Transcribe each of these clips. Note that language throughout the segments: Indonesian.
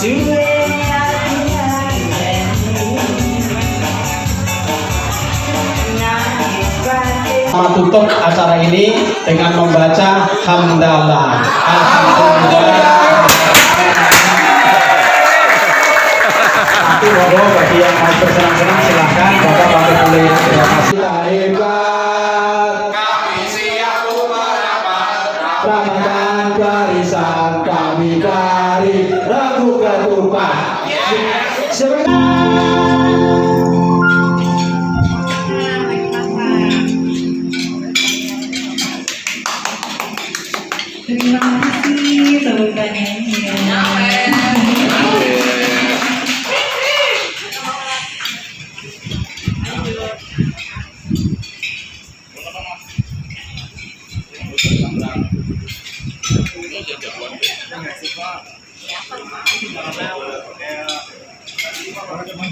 Tutup acara ini dengan membaca hamdalah. Alhamdulillah. Nanti monggo bagi yang mau bersenang-senang silahkan Bapak pamit dulu. Terima kasih. Kami siap merapat Ramadan barisan kami dari Ragu Ketupat. Terima kasih teman-teman.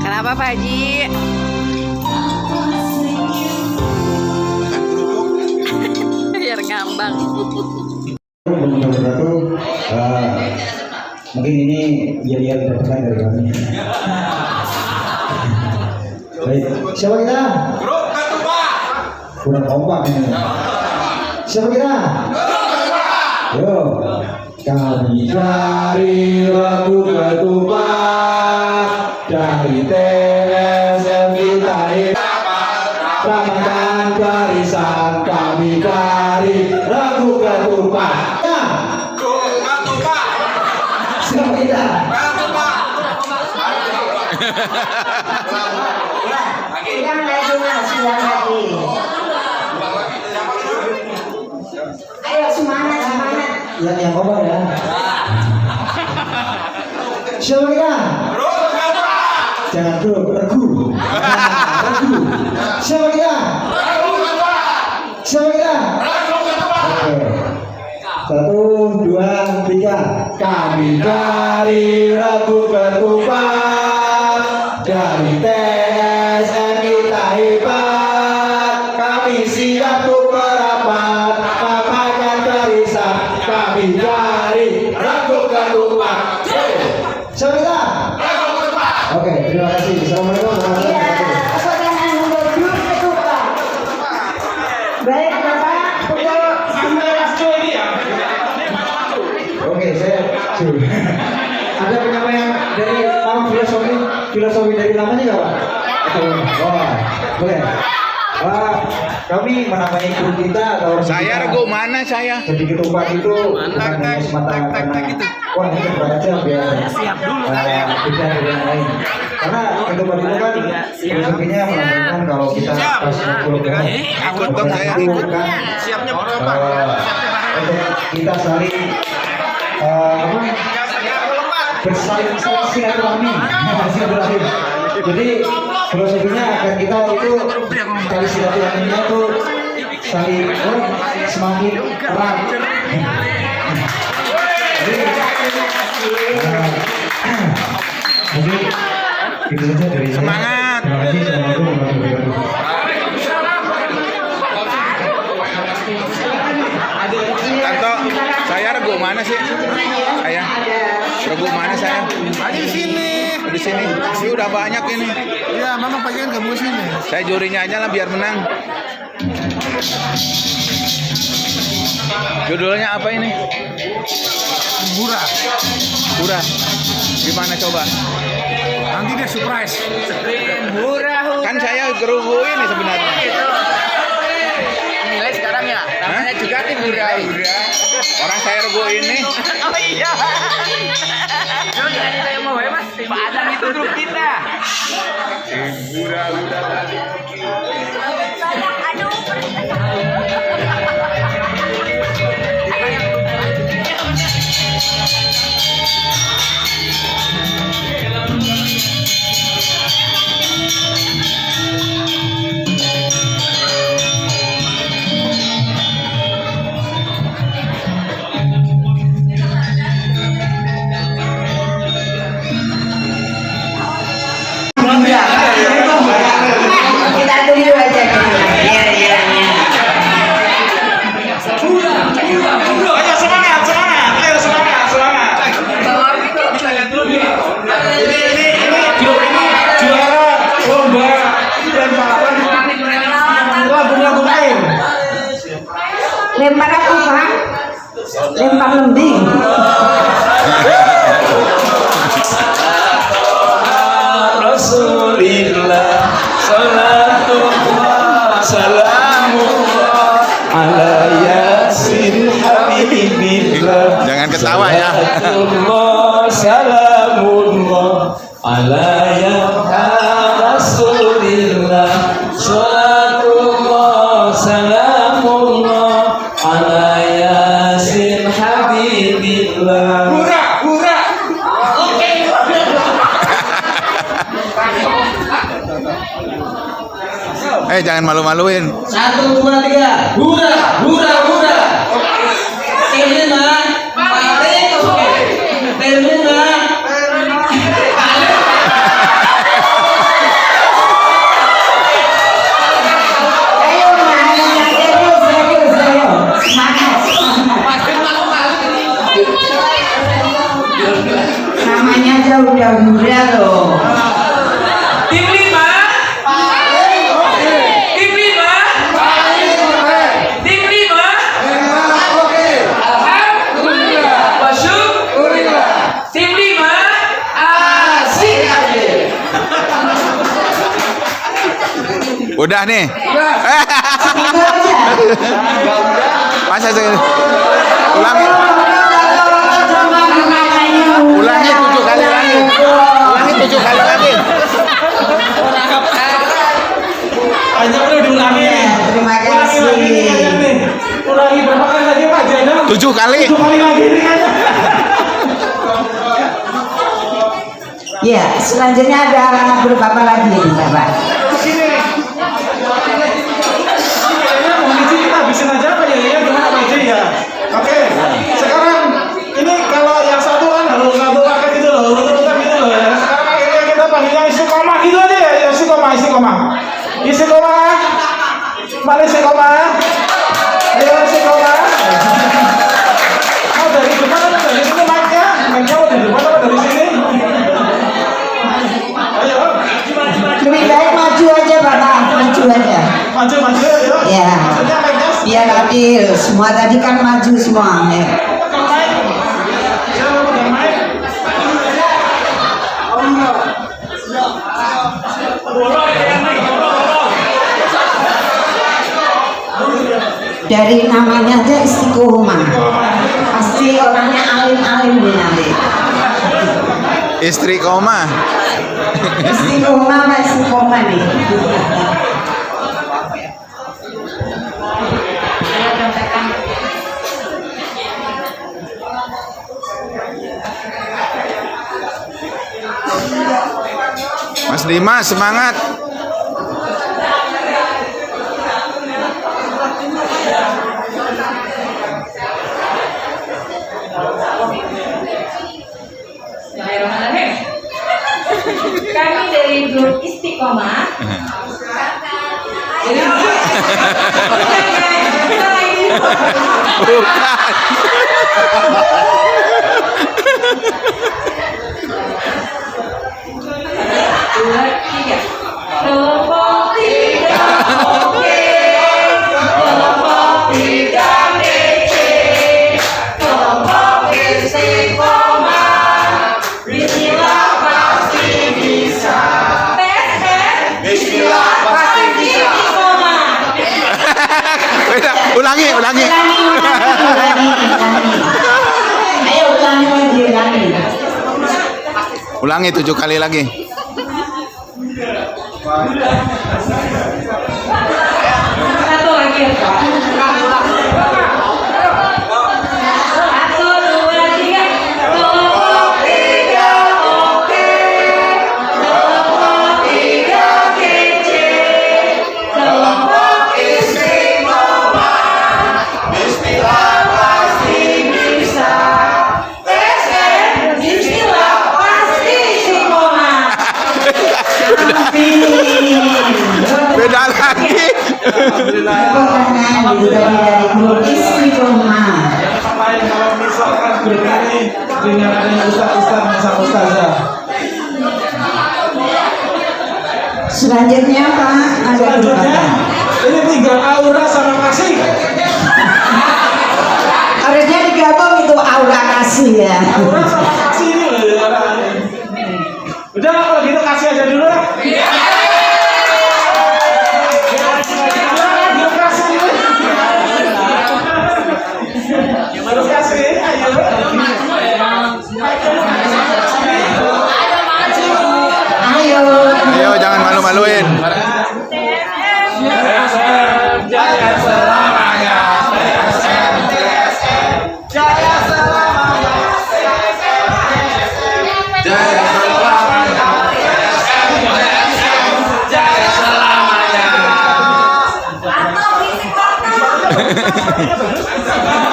Kenapa Pak Haji? Biar ngambang. Mungkin ini dia dapatkan dari kami. Baik, siapa kita? Grup Ketupat. Kurang kompak ini. Siapa kita? Yo, kami dari Ragu Ketupat, dari TSM kita Ramadan barisan kami dari Ragu Ketupat. Siapa kita? Yang lagi siang lagi. Ayo semangat semangat. Yang kompak ya. Siapa kita? Jangan ragu. Siapa kita? Siapa kita? Oke. 1, 2, 3. Kami dari Ragu Ketupat, dari TSM kita hebat. Kami siap untuk merapat, papakan barisan. Kami dari Ragu Ketupat. Siapa kita? Oke, terima kasih. Assalamualaikum warahmatullahi wabarakatuh. Apakah untuk grup Ketupat? Baik Bapak, pukul 19. Oke, saya ada penyampaian dari Pak filosofi dari namanya nggak Pak? Oh, boleh. Kami menamai grup kita atau Saya Rego mana saya? jadi ketupat itu bukan hanya semata karena wah ini ketupat aja biar siap dulu beda dari yang lain. Karena ketupat itu kan filosofinya menandakan kalau kita pas ngumpul kan Ikut dong saya ikut. siapnya untuk kita saling bersaling silaturahmi. Jadi filosofinya agar kita itu kali silaturahminya itu saling semakin erat. Jadi itu saja dari saya. Semangat. Terima kasih. Assalamualaikum warahmatullahi wabarakatuh. Tanto, saya Rego mana sih? Saya Rego mana saya? Aja di sini. Di sini. Sih udah banyak ini. Ya, mama pengen kamu sini. Saya jurinya aja lah biar menang. Judulnya apa ini? Murah. Murah. Gimana coba? Nanti dia surprise. Kan saya gerugu ini sebenarnya. Nilai sekarang ya, namanya juga tim murah. Orang saya Rego ini. Oh iya. Jangan nilai mau mas. Pak Adam itu grup kita. Murah. lempar apa? Lagu-lagu lain. Lempar apa, Pak? Lempar lembing. Rasulillah salatullah salamullah ala yasin habibillah. Jangan ketawa ya. Salatullah salamullah ala ya Rasulillah salatullah salamullah ala yasin habibillah. Jangan malu-maluin. 1, 2, 3. Hura, hura, hura. Terima. Terima. Ayo, serius. Semangat. Namanya aja udah hura loh. Tim 5. Tim 5. Tim 5. Alhamdulillah. Wasyukurillah. Tim 5. Asik aja. Udah nih. Itu aja. Masa saya ulangi. Ulangi 7 kali lagi. Ulangi 7 kali lagi. Hanya perlu diulangi. Terima Ulangi kasih. lagi nih kayaknya nih. Ulangi berapa kali lagi Pak Jana? 7 kali. 7 kali lagi nih kayaknya. Ya, selanjutnya ada beberapa lagi nih, Bapak. Sini. Kayaknya mau ngisi kita habisin aja apa ya? Gimana Pak Ji ya? Oke. Sekarang ini kalau yang satu kan harus satu paket gitu loh, urut-urutan gitu loh ya. Sekarang akhirnya kita panggilnya istiqomah gitu aja ya, istiqomah. Istiqomah. Mana istiqomah? Ayo istiqomah. Mau dari depan atau dari sini mic-nya? Mic-nya mau dari depan atau dari sini? Ayo. Lebih baik maju aja, Bapak. Maju aja. Maju ayo. Ya. Maksudnya mic-nya Biar adil. Semua tadi kan maju semua. Ya. Dari namanya aja istiqomah. Pasti orangnya alim-alim di nanti. Istri koma. Istiqomah apa istiqomah nih? Mas Dimas semangat. Kami dari grup Istiqomah. Dua, tiga. Kelompok tiga, oke. Kelompok tiga, DC. Kelompok Istiqomah. Bismillah pasti bisa. Bismillah pasti bisa. Ulangi. Ayo ulangi lagi. Ulangi 7 kali lagi. Satu lagi ya, Pak. 1, 2, 3. Kelompok tiga, oke. Kelompok tiga, kece. Kelompok Istiqomah. Bismillah pasti bisa. Bismillah pasti Istiqomah. Beda lagi. Tangan dari grup Istiqomah. Lain kalau misalkan grup ini dengan ada ustaz-ustaz sama ustazah. Selanjutnya Pak, ada Selanjutnya berapa? ini tinggal aura sama kasih. Harusnya digabung itu aura kasih ya. Aura sama kasih ini loh ya. Udah lah, kalau gitu kasih aja dulu lah. Terus kasih, ayo. Ayo. Ayo jangan malu-maluin. Jaya selamanya. Jaya selamanya. Jaya selamanya. Jaya selamanya.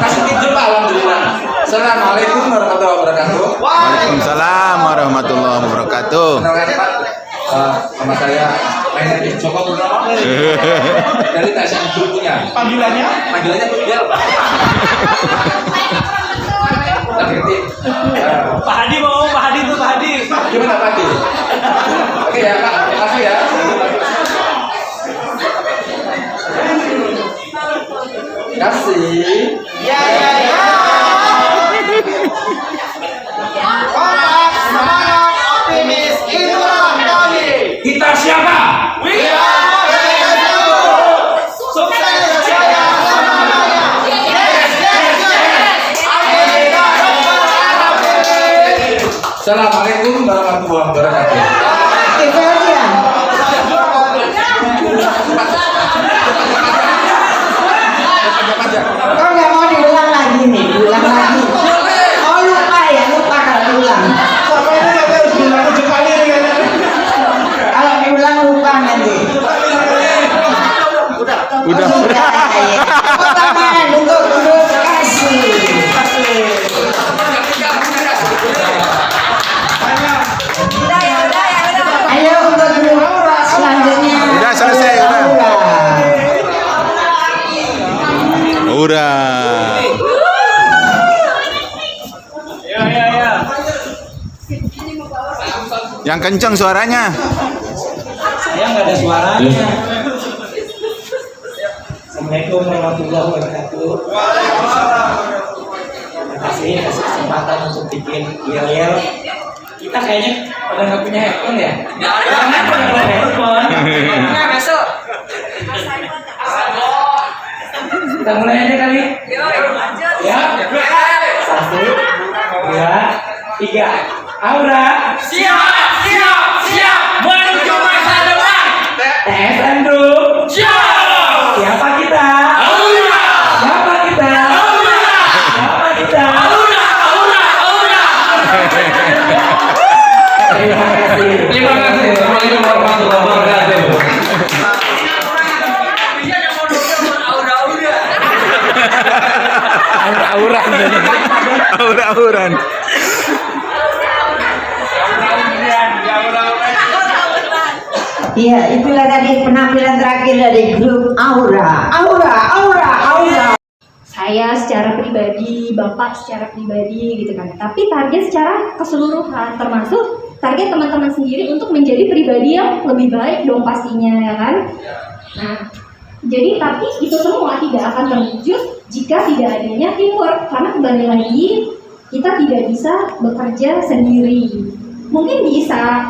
Kasih tidur Pak, alhamdulillah. Assalamualaikum warahmatullahi wabarakatuh. Waalaikumsalam warahmatullahi wabarakatuh. Kenalkan Pak, sama saya Mainer Joko Purnomo dari Tasyan Grupunya. Panggilannya? Panggilannya Bel. Pak Hadi mau, Pak Hadi tuh Pak Hadi. Gimana Pak Hadi? Oke ya Pak, makasih ya. Kasih. Ya. Kompak, semangat, optimis, itulah kami. Kita siapa? We are sukses jaya selamanya. Yes. Amerika Alamin. Assalamualaikum warahmatullahi wabarakatuh. Itu aja. Kok nggak mau diulang lagi nih? Diulang lagi. Oh lupa ya, lupa kalau diulang. Sampai ini nanti harus bilang 7 kali nih kayaknya. Kalau diulang lupa nanti. Udah. Sudah ya. Tepuk tangan untuk Grup Kasih. Ayo untuk grup selanjutnya. Udah selesai, udah. Aura. Udah. Yang kenceng suaranya. Saya nggak ada suaranya. Assalamualaikum warahmatullahi wabarakatuh. Terima kasih atas kesempatan untuk bikin yel-yel. Kita kayaknya pada nggak punya headphone ya? Jangan pada punya headphone. Nggak masuk. Kita mulai aja kali. Ya. 1, 2, 3. Aura. Siap. Menuju masa depan. Tes and do. Siapa kita? Aura. Siapa kita? Aura. Siapa kita? Aura. Terima kasih. Assalamualaikum warahmatullahi wabarakatuh. Aura-auran. Iya, itulah tadi penampilan terakhir dari grup Aura. Saya secara pribadi, Bapak secara pribadi gitu kan. Tapi target secara keseluruhan, termasuk target teman-teman sendiri untuk menjadi pribadi yang lebih baik dong pastinya ya kan. Nah, jadi tapi itu semua tidak akan terwujud jika tidak adanya teamwork, karena kembali lagi kita tidak bisa bekerja sendiri. Mungkin bisa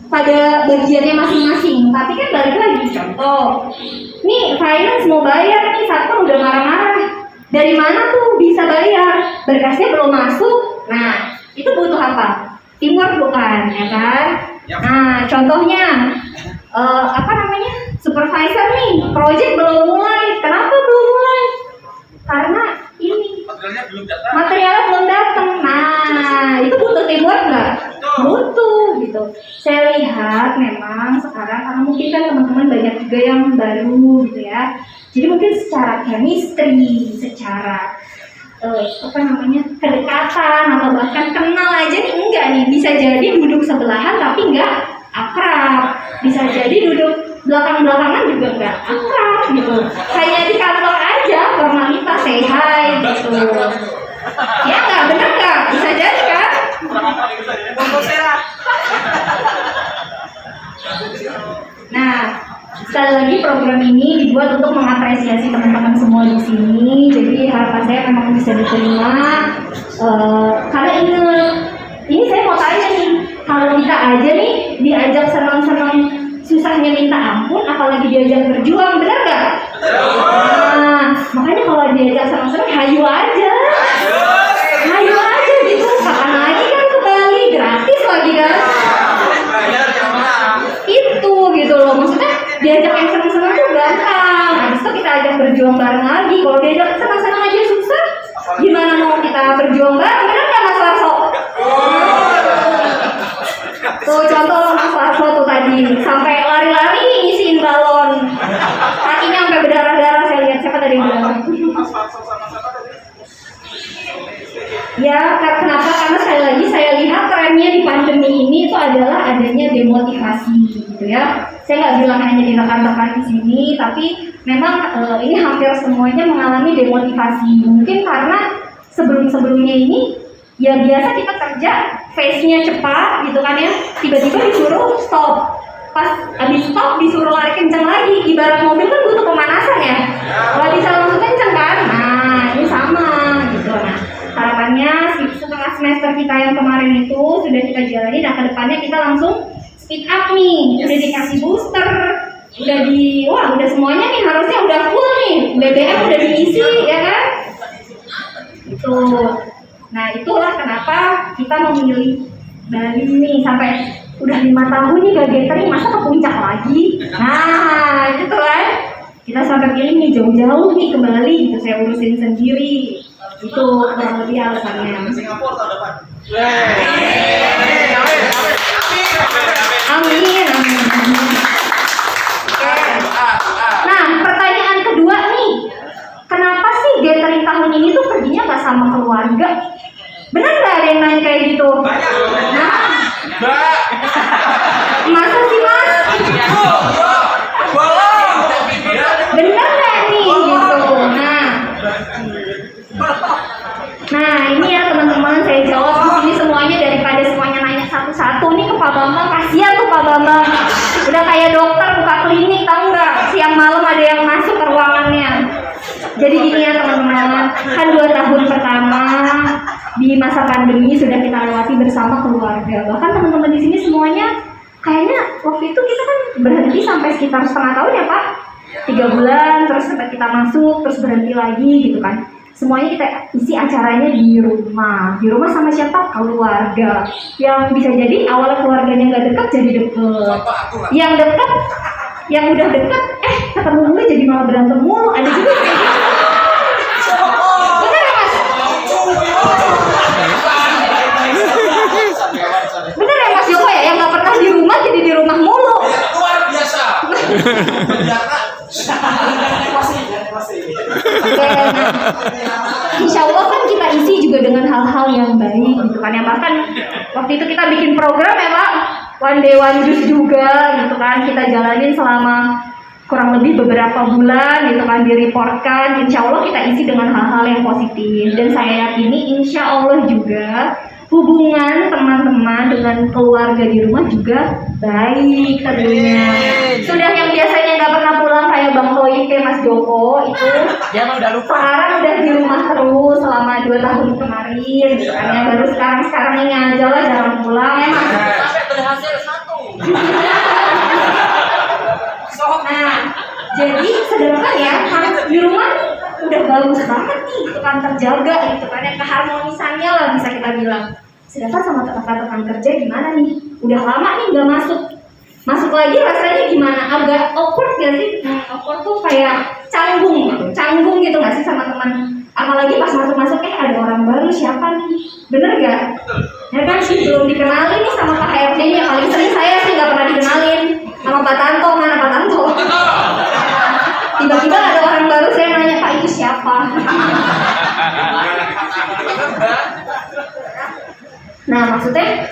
pada bagiannya masing-masing, tapi kan balik lagi contoh nih finance mau bayar nih, satpam udah marah-marah, dari mana tuh bisa bayar, berkasnya belum masuk. Nah itu butuh apa? Teamwork bukan ya kan? Nah contohnya supervisor nih, project belum mulai. Kenapa belum mulai? Karena ini materialnya belum datang. Nah itu butuh teamwork nggak? Butuh gitu. Saya lihat memang sekarang karena mungkin kan teman-teman banyak juga yang baru gitu ya. Jadi mungkin secara chemistry, secara kedekatan atau bahkan kenal aja nih enggak nih, bisa jadi duduk sebelahan tapi enggak akrab, bisa jadi duduk belakang-belakangan juga enggak akrab gitu, hanya di kantor aja formalitas say hi gitu ya enggak, bener enggak? Bisa jadi kan? Nah, sekali lagi program ini dibuat untuk mengapresiasi teman-teman semua di sini. Jadi harapan saya memang bisa diterima. Karena ini saya mau tanya nih, kalau kita aja nih diajak senang-senang susahnya minta ampun, apalagi diajak berjuang, benar nggak? Nah, makanya kalau diajak senang-senang, hayu aja gitu. Kapan lagi kan ke Bali, gratis lagi kan? Itu gitu loh, maksudnya diajak yang senang-senang tuh gampang. Habis itu kita ajak berjuang bareng lagi. Kalau diajak senang-senang aja susah, gimana mau kita berjuang bareng? Benar nggak Mas Larso? Tuh contoh Mas Larso tuh tadi sampai lari-lari ngisiin balon, kakinya sampai berdarah-darah. Saya lihat siapa tadi yang bilang? Ya, kenapa? Karena sekali lagi saya lihat trennya di pandemi ini itu adalah adanya demotivasi, gitu ya. Saya nggak bilang hanya di rekan-rekan di sini, tapi memang ini hampir semuanya mengalami demotivasi. Mungkin karena sebelum-sebelumnya ini ya biasa kita kerja, face-nya cepat, gitu kan ya. Tiba-tiba disuruh stop. Pas habis stop disuruh lari kencang lagi. Ibarat mobil kan butuh pemanasan ya. Nggak bisa langsung kencang kan? Nah, ini sama gitu. Nah, harapannya setelah semester kita yang kemarin itu sudah kita jalani, nah kedepannya kita langsung speed up nih, udah dikasih booster, udah semuanya nih harusnya udah full nih, BBM udah diisi ya kan? Itu. Nah itulah kenapa kita memilih Bali nih sampai udah 5 tahun nih gak gathering, masa ke puncak lagi? Nah itu kan kita sampai pilih nih jauh-jauh nih ke Bali gitu, saya urusin sendiri. Itu kurang lebih alasannya. Amin. Nah, pertanyaan kedua nih, kenapa sih gathering tahun ini tuh perginya nggak sama keluarga? Benar nggak ada yang nanya kayak gitu? Nah, masa sih Mas? Benar nggak nih gitu? Nah ini ya teman-teman, saya jawab di sini semuanya daripada semuanya nanya satu-satu nih ke Pak Bambang. Kasihan tuh Pak Bambang, udah kayak dokter buka klinik, tahu nggak? Siang malam ada yang masuk ke ruangannya. Jadi gini ya teman-teman, kan 2 tahun pertama di masa pandemi sudah kita lewati bersama keluarga. Bahkan teman-teman di sini semuanya kayaknya waktu itu kita kan berhenti sampai sekitar setengah tahun ya Pak, 3 bulan, terus sampai kita masuk, terus berhenti lagi gitu kan. Semuanya kita isi acaranya di rumah sama siapa? Keluarga. Yang bisa jadi awalnya keluarganya nggak dekat jadi deket. Yang dekat, yang udah deket, ketemu mulu jadi malah berantem mulu. Ada juga kayak gitu. Bener ya Mas? Bener ya Mas Joko ya? Yang nggak pernah di rumah jadi di rumah mulu. Luar biasa. Insya Allah kan kita isi juga dengan hal-hal yang baik gitu kan, yang bahkan waktu itu kita bikin program ya Pak, One Day One Juice juga gitu kan, kita jalanin selama kurang lebih beberapa bulan gitu kan, direportkan. Insya Allah kita isi dengan hal-hal yang positif, dan saya yakini insya Allah juga hubungan teman-teman dengan keluarga di rumah juga baik tentunya. Sudah yang biasanya nggak pernah pulang kayak Bang Toib, kayak Mas Joko itu, Dia mah udah lupa. sekarang udah di rumah terus selama 2 tahun kemarin gitu kan ya. Baru sekarang ini aja lah jarang pulang ya Mas. Sampai berhasil 1. Nah, jadi sedangkan ya di rumah udah bagus banget nih gitu kan, terjaga gitu kan ya, keharmonisannya lah bisa kita bilang. Sedangkan sama rekan-rekan kerja gimana nih, udah lama nih nggak masuk lagi, rasanya gimana, agak awkward gak sih? Awkward tuh kayak canggung gitu nggak sih sama teman, apalagi pas masuk ada orang baru, siapa nih, bener gak? Ya kan sih belum dikenalin nih sama Pak HRD nya, paling sering saya sih nggak pernah dikenalin sama Pak Tanto. Mana Pak Tanto? Tiba-tiba ada orang baru, saya nanya, Pak itu siapa? Nah maksudnya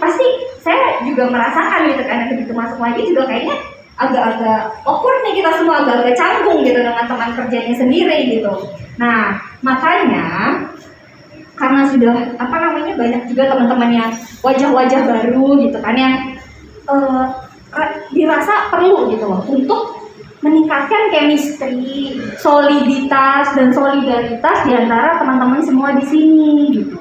pasti saya juga merasakan gitu kan, begitu masuk lagi juga kayaknya agak-agak awkward nih kita semua, agak-agak canggung gitu dengan teman kerjanya sendiri gitu. Nah makanya karena sudah banyak juga teman-teman yang wajah-wajah baru gitu kan, yang perlu gitu loh untuk meningkatkan chemistry, soliditas dan solidaritas di antara teman-teman semua di sini gitu.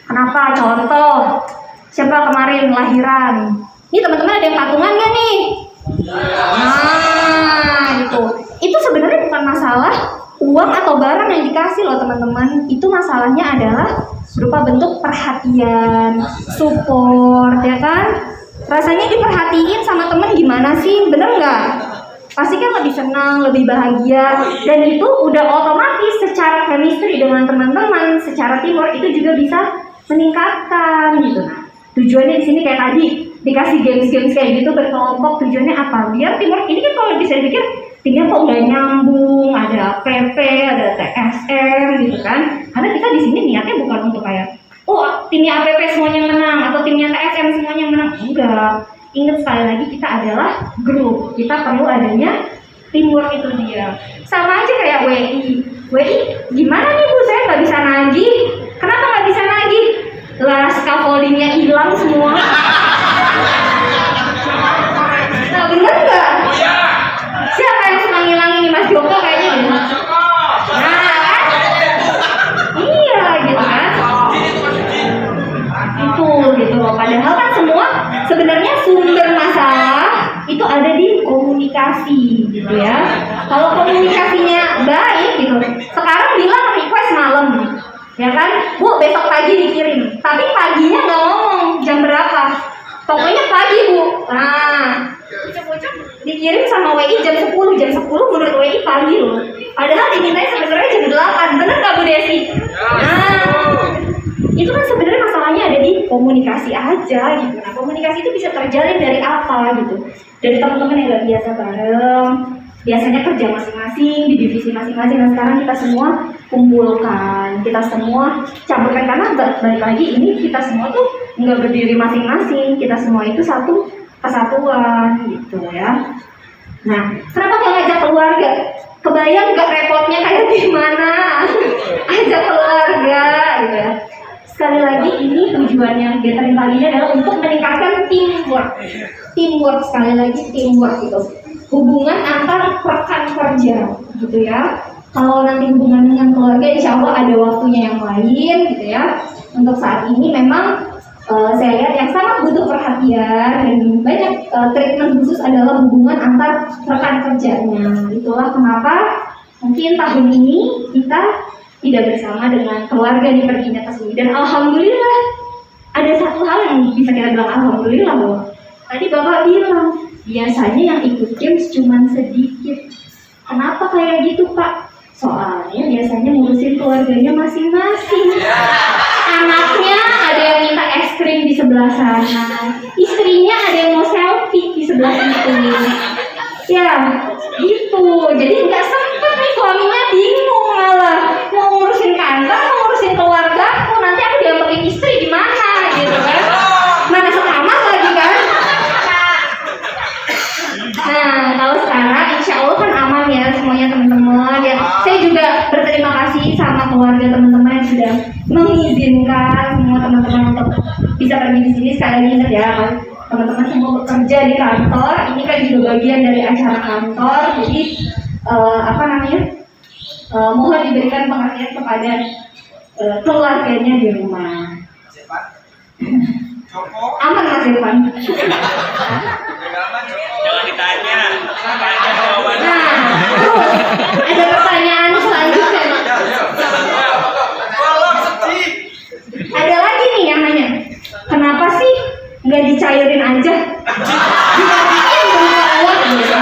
Kenapa? Contoh, siapa kemarin lahiran? Ini teman-teman ada yang patungan nggak nih? Nah, gitu. Itu sebenarnya bukan masalah uang atau barang yang dikasih loh teman-teman. Itu masalahnya adalah berupa bentuk perhatian, support, ya kan? Rasanya diperhatiin sama temen gimana sih? Bener nggak? Pasti kan lebih senang, lebih bahagia, dan itu udah otomatis secara chemistry dengan teman-teman, secara teamwork itu juga bisa meningkatkan gitu. Nah, tujuannya di sini kayak tadi dikasih games-games kayak gitu berkelompok, tujuannya apa? Biar teamwork ini kan kalau bisa dipikir tinggal kok nggak nyambung, ada PP, ada TSM gitu kan? Karena kita di sini niatnya bukan untuk kayak oh timnya APP semuanya menang atau timnya TSM semuanya menang, enggak. Ingat sekali lagi kita adalah grup, kita perlu adanya teamwork itu dia. Sama aja kayak WI gimana nih Bu, saya nggak bisa nagih. Kenapa nggak bisa nagih? Lah scaffoldingnya hilang semua. Nah bener nggak? Siapa yang suka ngilangin nih, Mas Joko kayaknya gitu. Nah kan? Iya gitu kan? Itu gitu loh. Padahal kan semua sebenarnya sumber masalah itu ada di komunikasi gitu ya. Kalau komunikasinya baik gitu, sekarang bilang request malam ya kan, Bu besok pagi dikirim, tapi paginya nggak ngomong jam berapa, pokoknya pagi Bu. Nah ucap-ucap dikirim sama WI jam 10 menurut WI pagi loh, padahal dimintanya sebenarnya jam 8. Bener nggak Bu Desi? Nah itu kan sebenarnya masalahnya ada di komunikasi aja gitu. Nah komunikasi itu bisa terjalin dari apa gitu, dari teman-teman yang nggak biasa bareng, biasanya kerja masing-masing di divisi masing-masing. Nah sekarang kita semua kumpulkan, kita semua campurkan, karena balik lagi ini kita semua tuh nggak berdiri masing-masing, kita semua itu satu kesatuan gitu ya. Nah kenapa nggak ngajak keluarga? Kebayang nggak repotnya kayak gimana? Ajak keluarga gitu ya. Sekali lagi ini tujuannya gathering kali ini adalah untuk meningkatkan teamwork sekali lagi teamwork gitu, hubungan antar rekan kerja gitu ya. Kalau nanti hubungan dengan keluarga insya Allah ada waktunya yang lain gitu ya. Untuk saat ini memang saya lihat yang sangat butuh perhatian dan banyak treatment khusus adalah hubungan antar rekan kerjanya. Itulah kenapa mungkin tahun ini kita tidak bersama dengan keluarga di perginya ke sini. Dan alhamdulillah ada satu hal yang bisa kita bilang alhamdulillah loh. Tadi Bapak bilang biasanya yang ikut games cuma sedikit. Kenapa kayak gitu Pak? Soalnya biasanya ngurusin keluarganya masing-masing. Anaknya ada yang minta es krim di sebelah sana, istrinya ada yang mau selfie di sebelah itu. Ya gitu, jadi nggak sempet nih, suaminya bingung malah mau ngurusin kantor, mau ngurusin keluarga, nanti aku diambilin istri gimana gitu kan, mana selamat lagi kan. Nah kalau sekarang insya Allah kan aman ya semuanya teman-teman ya. Saya juga berterima kasih sama keluarga teman-teman yang sudah mengizinkan semua teman-teman untuk bisa pergi di sini. Sekali lagi ingat ya, teman-teman semua bekerja di kantor, ini kan juga bagian dari acara kantor, jadi mohon diberikan pengertian kepada keluarganya di rumah. Aman Mas Irfan? Jangan ditanya, tanya jawabannya. Nah, ada pertanyaan selanjutnya. Ada lagi nih yang nanya, kenapa sih nggak dicairin aja? Dibagiin berupa uang gitu.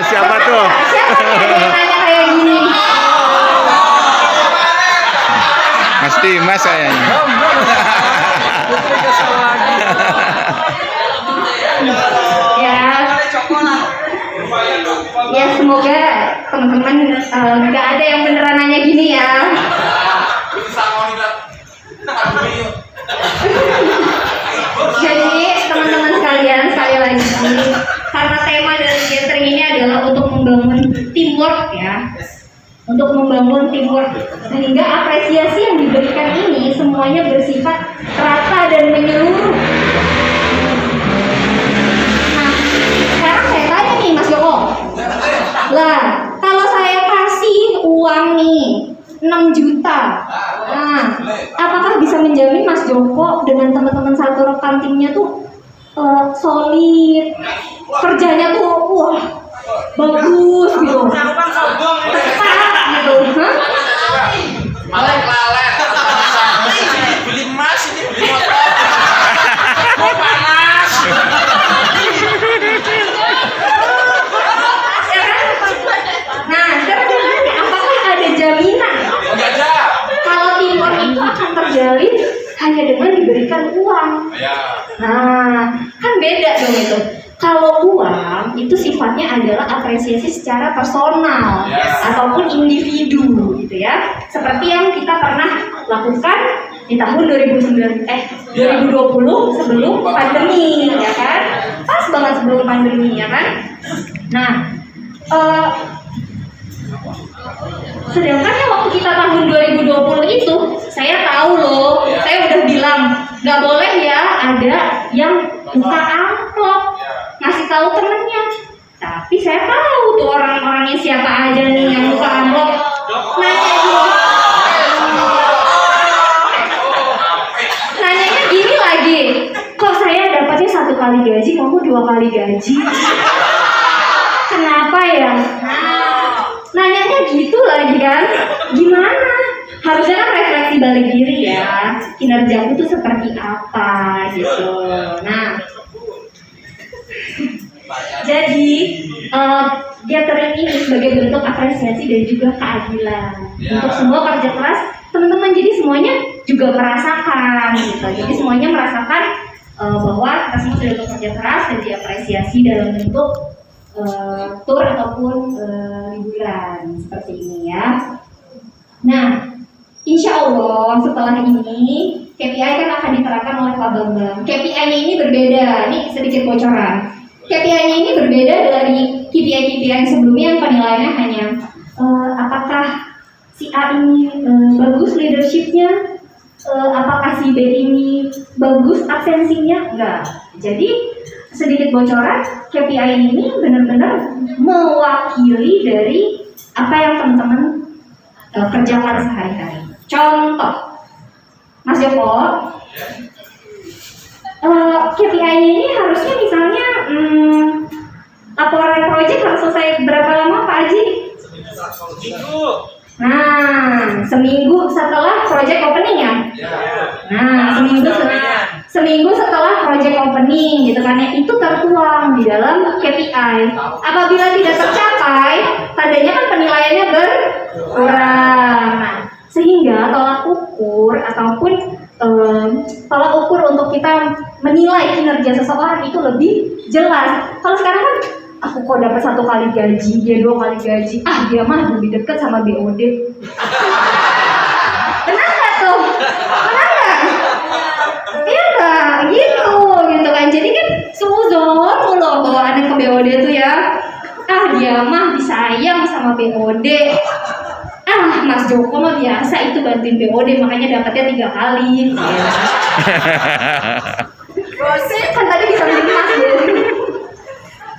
Siapa tuh? Siapa nih ada yang nanya kayak gini? Mas Dimas kayaknya. Ya semoga teman-teman nggak ada yang beneran nanya gini ya. Jadi teman-teman sekalian, sekali lagi karena tema dari gathering ini adalah untuk membangun teamwork ya, untuk membangun teamwork sehingga apresiasi yang diberikan ini semuanya bersifat rata dan menyeluruh. Nah Joko dengan teman-teman satu rekan timnya tuh solid, kerjanya tuh wah bagus gitu, tepat gitu, hah? Beli emas ini, beli motor. Mau panas. Nah, sekarang gimana? Apakah ada jaminan Enggak ada. kalau teamwork itu akan terjalin hanya dengan diberikan uang? Nah, kan beda dong itu. Kalau uang itu sifatnya adalah apresiasi secara personal ataupun individu gitu ya. Seperti yang kita pernah lakukan di tahun 2020 sebelum pandemi ya kan. Pas banget sebelum pandemi ya kan. Nah, sedangkan waktu kita tahun 2020 itu saya tahu loh, saya udah bilang nggak boleh ya ada yang buka amplop ngasih tahu temennya. Tapi saya tahu tuh orang-orangnya siapa aja nih yang buka amplop. Nanyanya gini lagi, kok saya dapatnya 1 kali gaji, kamu 2 kali gaji? Kenapa ya? Nanyanya gitu lagi kan? Gimana? Harusnya kan refleksi balik diri ya. Kinerjaku tuh seperti apa gitu. Nah, jadi gathering ini sebagai bentuk apresiasi dan juga keadilan untuk semua kerja keras teman-teman. Jadi semuanya juga merasakan gitu. Jadi semuanya merasakan bahwa kita semua sudah bekerja keras dan diapresiasi dalam bentuk tour ataupun liburan seperti ini ya. Nah, insya Allah setelah ini KPI kan akan diterapkan oleh Pak Bambang. KPI-nya ini berbeda, ini sedikit bocoran. KPI-nya ini berbeda dari KPI sebelumnya yang penilaiannya hanya apakah si A ini bagus leadership-nya, apakah si B ini bagus absensinya, enggak. Jadi sedikit bocoran, KPI ini benar-benar mewakili dari apa yang teman-teman kerjakan sehari-hari. Contoh, Mas Joko, KPI ini harusnya misalnya laporan proyek harus selesai berapa lama Pak Haji? Nah, seminggu setelah project opening ya? Nah, seminggu setelah project opening gitu kan ya, itu tertuang di dalam KPI. Apabila tidak tercapai, tandanya kan penilaiannya berkurang. Nah, sehingga tolak ukur ataupun tolak ukur untuk kita menilai kinerja seseorang itu lebih jelas. Kalau sekarang kan aku kok dapat 1 kali gaji, dia 2 kali gaji, dia mah lebih dekat sama BOD. Benar nggak tuh? Benar nggak? Iya nggak? Gitu kan. Jadi kan suzon loh bawaannya ke BOD tuh ya. Dia mah disayang sama BOD. Mas Joko mah biasa itu bantuin BOD, makanya dapatnya 3 kali. Kan tadi bisa Mas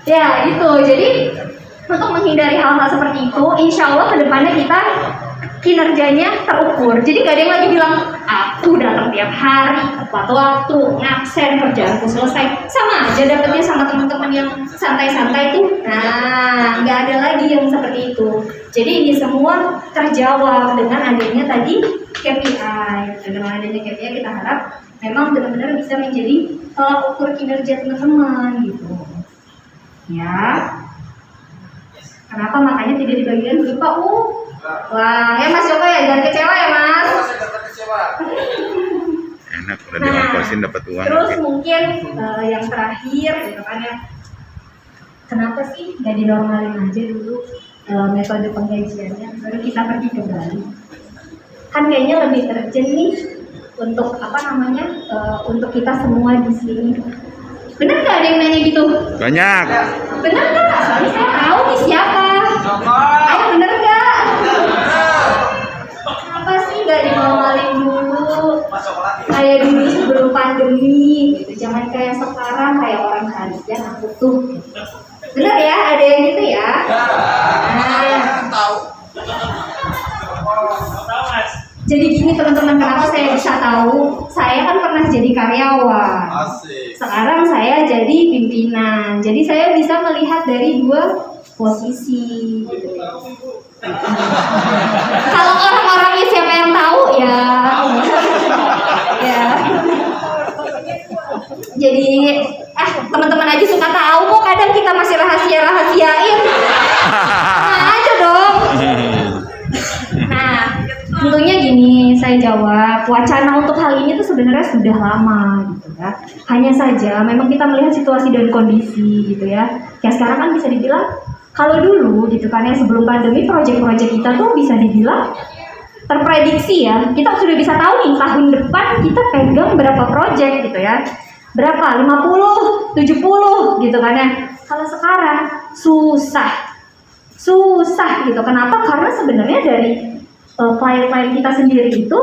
ya itu. Jadi untuk menghindari hal-hal seperti itu, insya Allah kedepannya kita kinerjanya terukur. Jadi gak ada yang lagi bilang aku datang tiap hari tepat waktu, ngabsen, kerjaanku selesai. Sama aja dapetnya sama teman-teman yang santai-santai tuh. Nah, nggak ada lagi yang seperti itu. Jadi ini semua terjawab dengan adanya tadi KPI. Dengan adanya KPI kita harap memang benar-benar bisa menjadi tolak ukur kinerja teman-teman gitu. Ya, kenapa makanya tidak dibagikan berupa wah, ya Mas Joko ya, jangan kecewa ya Mas. Enak, udah diongkosin dapat uang. Terus gitu. mungkin yang terakhir gitu kan ya, kenapa sih nggak dinormalin aja dulu metode penggajiannya, baru kita pergi ke Bali? Kan kayaknya lebih urgent nih untuk untuk kita semua di sini. Benar nggak ada yang nanya gitu? Banyak. Benar nggak? Soalnya saya tahu nih siapa. Ayo bener nggak? Kenapa sih nggak dinormalin dulu? Kayak dulu sebelum pandemi gitu. Jangan kayak sekarang kayak orang harian aku tuh. Bener ya? Ada yang gitu ya? Nah, jadi gini nih teman-teman, kenapa saya bisa tahu? Saya kan pernah jadi karyawan. Sekarang saya jadi pimpinan. Jadi saya bisa melihat dari dua posisi. Gitu. Kalau orang-orangnya siapa yang tahu ya? Ya. Jadi teman-teman aja suka tahu kok, kadang kita masih rahasiain. Nah aja dong. Nah, tentunya gini, saya jawab, wacana untuk hal ini tuh sebenarnya sudah lama gitu ya. Hanya saja memang kita melihat situasi dan kondisi gitu ya. Kayak sekarang kan bisa dibilang, kalau dulu gitu kan ya, sebelum pandemi proyek-proyek kita tuh bisa dibilang terprediksi ya. Kita sudah bisa tahu nih tahun depan kita pegang berapa proyek gitu ya. Berapa? 50, 70 gitu kan ya. Kalau sekarang susah gitu. Kenapa? Karena sebenarnya dari klien-klien kita sendiri itu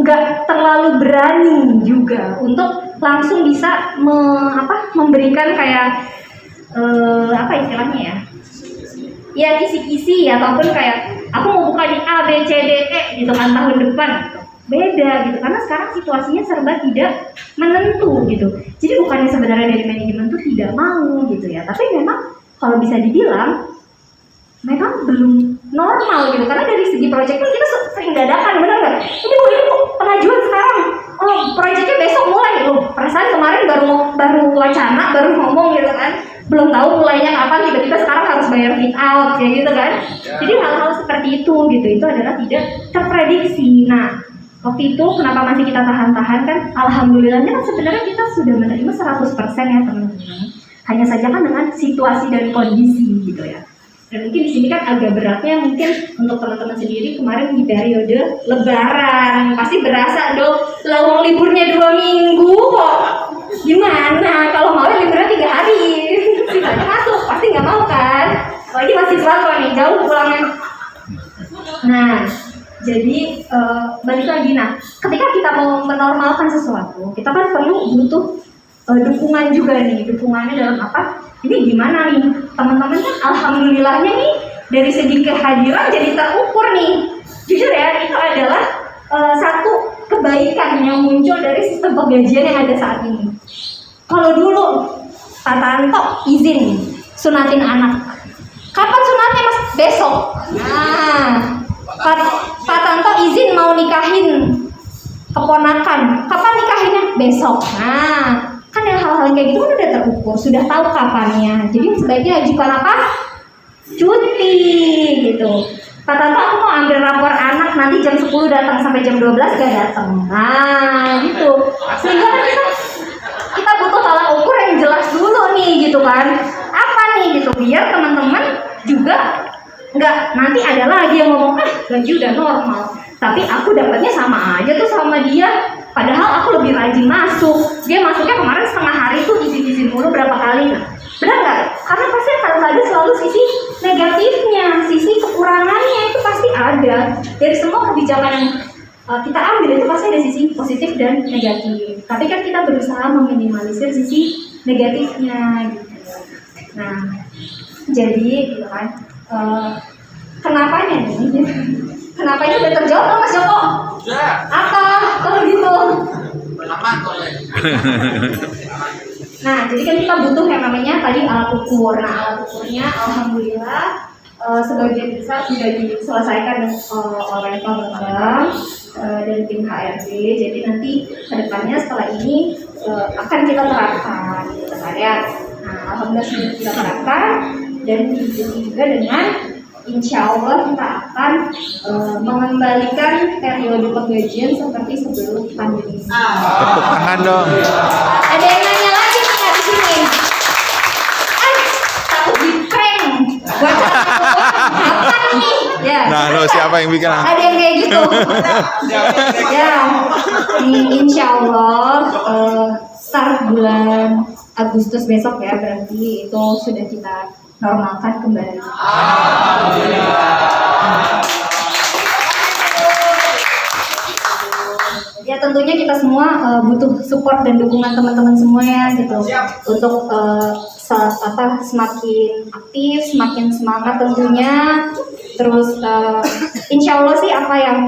nggak terlalu berani juga untuk langsung bisa memberikan kayak apa istilahnya ya? Ya kisi-kisi ataupun kayak aku mau buka di A, B, C, D, E gitu kan tahun depan. Beda gitu, karena sekarang situasinya serba tidak menentu gitu. Jadi bukannya sebenarnya dari manajemen tuh tidak mau gitu ya, tapi memang kalau bisa dibilang memang belum normal gitu, karena dari segi proyek pun kita sering dadakan, benar nggak? Ini bu pengajuan sekarang, oh proyeknya besok mulai loh. Perasaan kemarin baru wacana, baru ngomong gitu kan, belum tahu mulainya kapan, tiba-tiba sekarang harus bayar fit out kayak gitu kan. Jadi hal-hal seperti itu gitu, itu adalah tidak terprediksi. Nah, waktu itu kenapa masih kita tahan-tahan kan? Alhamdulillahnya kan sebenarnya kita sudah menerima 100% ya teman-teman. Hanya saja kan dengan situasi dan kondisi gitu ya. Dan mungkin di sini kan agak beratnya mungkin untuk teman-teman sendiri kemarin di periode Lebaran pasti berasa dong, lawang liburnya 2 minggu kok. Gimana kalau mau liburnya 3 hari? Sisanya masuk pasti nggak mau kan? Apalagi masih kok nih jauh pulangnya. Nah. Jadi balik lagi, nah ketika kita mau menormalkan sesuatu, kita kan butuh dukungan juga nih. Dukungannya dalam apa? Ini gimana nih teman-teman kan alhamdulillahnya nih dari segi kehadiran jadi terukur nih. Jujur ya, itu adalah satu kebaikan yang muncul dari sistem penggajian yang ada saat ini. Kalau dulu Pak Tanto izin sunatin anak, kapan sunatnya Mas? Besok. Nah Pak Tanto izin mau nikahin keponakan, kapan nikahinnya? Besok. Nah, kan yang hal-hal kayak gitu kan udah terukur, sudah tahu kapannya. Jadi sebaiknya ajukan apa? Cuti gitu. Pak Tanto aku mau ambil rapor anak nanti jam 10 datang sampai jam 12 gak datang. Nah, gitu. Sehingga kan kita butuh tolak ukur yang jelas dulu nih gitu kan. Apa nih gitu biar teman-teman juga enggak nanti ada lagi yang ngomong gaji udah normal tapi aku dapatnya sama aja tuh sama dia, padahal aku lebih rajin masuk, dia masuknya kemarin setengah hari tuh izin mulu berapa kali. Benar nggak? Karena pasti akan ada selalu sisi negatifnya, sisi kekurangannya itu pasti ada. Dari semua kebijakan yang kita ambil itu pasti ada sisi positif dan negatif, tapi kan kita berusaha meminimalisir sisi negatifnya gitu. Nah jadi gitu kan, kenapanya nih? Kenapanya udah terjawab kan Mas Joko? Ya. Apa kalau gitu? Nah, jadi kan kita butuh yang namanya tadi alat ukur. Nah, alat ukurnya alhamdulillah sebagian besar sudah diselesaikan oleh Pak dan tim HRD. Jadi nanti kedepannya setelah ini akan kita terapkan, gitu kan ya. Nah, alhamdulillah sudah kita terapkan dan diikuti juga dengan insya Allah kita akan mengembalikan periode penggajian seperti sebelum pandemi. Tepuk tangan dong. Ada yang nanya lagi nggak di sini? Takut di prank. Buat apa nih? Ya. Nah, lo siapa yang bikin? Ada yang kayak gitu. Ya, insya Allah start bulan Agustus besok ya, berarti itu sudah kita normalkan kembali. Ya tentunya kita semua butuh support dan dukungan teman-teman semua ya gitu untuk semakin aktif, semakin semangat tentunya Terus insya Allah sih apa yang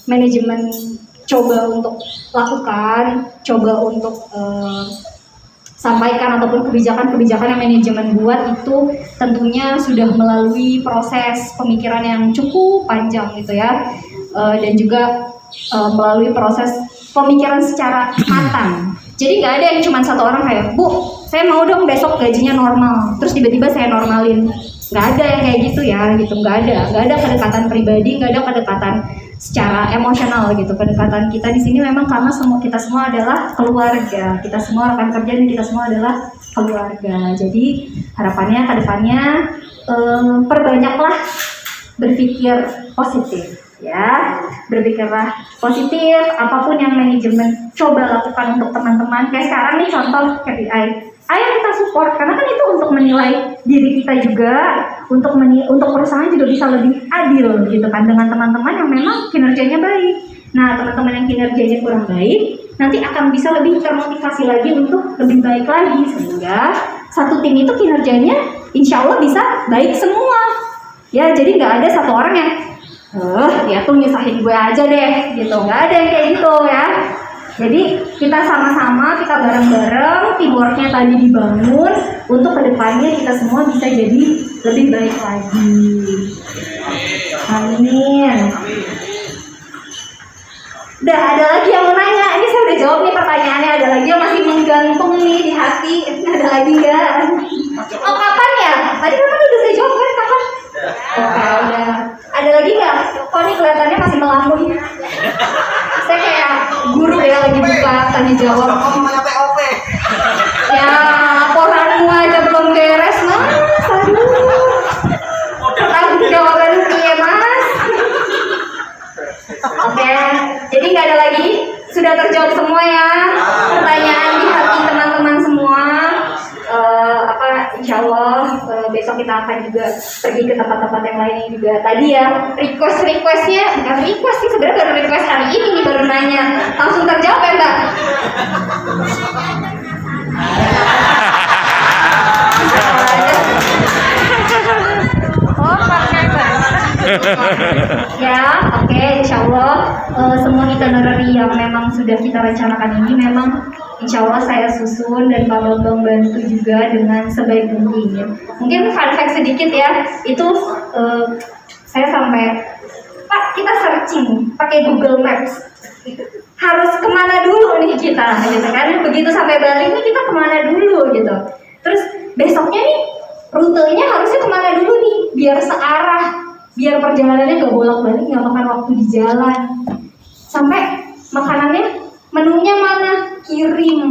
manajemen coba untuk lakukan, coba untuk sampaikan ataupun kebijakan-kebijakan yang manajemen buat itu tentunya sudah melalui proses pemikiran yang cukup panjang gitu ya, dan juga melalui proses pemikiran secara matang. Jadi nggak ada yang cuma satu orang kayak, Bu, saya mau dong besok gajinya normal, terus tiba-tiba saya normalin. Nggak ada yang kayak gitu ya, gitu. Nggak ada kedekatan pribadi, nggak ada kedekatan secara emosional gitu. Kedekatan kita di sini memang karena kita semua adalah keluarga, kita semua rekan kerja dan kita semua adalah keluarga. Jadi harapannya ke depannya perbanyaklah berpikir positif. Ya, berpikirlah positif, apapun yang manajemen coba lakukan untuk teman-teman. Kayak sekarang nih contoh KPI, ayo kita support karena kan itu untuk menilai diri kita juga, untuk perusahaan juga bisa lebih adil gitu kan dengan teman-teman yang memang kinerjanya baik. Nah, teman-teman yang kinerjanya kurang baik nanti akan bisa lebih termotivasi lagi untuk lebih baik lagi, sehingga satu tim itu kinerjanya insya Allah bisa baik semua. Ya, jadi nggak ada satu orang yang dia tuh nyusahin gue aja deh gitu, nggak ada yang kayak gitu ya. Jadi kita sama-sama, kita bareng-bareng, teamworknya tadi dibangun untuk kedepannya kita semua bisa jadi lebih baik lagi. Amin. Udah, ada lagi yang mau nanya? Ini saya udah jawab nih pertanyaannya, ada lagi yang masih menggantung nih di hati. Ada lagi nggak? Oh, kapan ya? Tadi kan udah saya jawab kan, kapan? Oke, udah. Ada lagi nggak? Kok ini kelihatannya masih melamun? Saya kayak guru ya lagi buka tanya jawab. Ya, laporanmu aja belum beres, Mas. Aduh. Jawaban ya, Mas. Oke, jadi nggak ada lagi? Sudah terjawab semua ya? Pertanyaan di hati teman-teman semua. Insya Allah besok kita akan juga pergi ke tempat-tempat yang lainnya juga. Tadi ya requestnya nggak request sih, sebenarnya baru request hari ini nih, baru nanya langsung terjawab ya Mbak. Ya, oke, insya Allah semua itinerary yang memang sudah kita rencanakan ini memang insya Allah saya susun dan Pak Bambang bantu juga dengan sebaik mungkin. Mungkin fun fact sedikit ya, itu saya sampai, Pak kita searching pakai Google Maps, harus kemana dulu nih kita, gitu kan? Begitu sampai Bali nih kita kemana dulu gitu. Terus besoknya nih rutenya harusnya kemana dulu nih, biar searah, biar perjalanannya gak bolak-balik, gak makan waktu di jalan. Sampai makanannya menunya mana, kirim,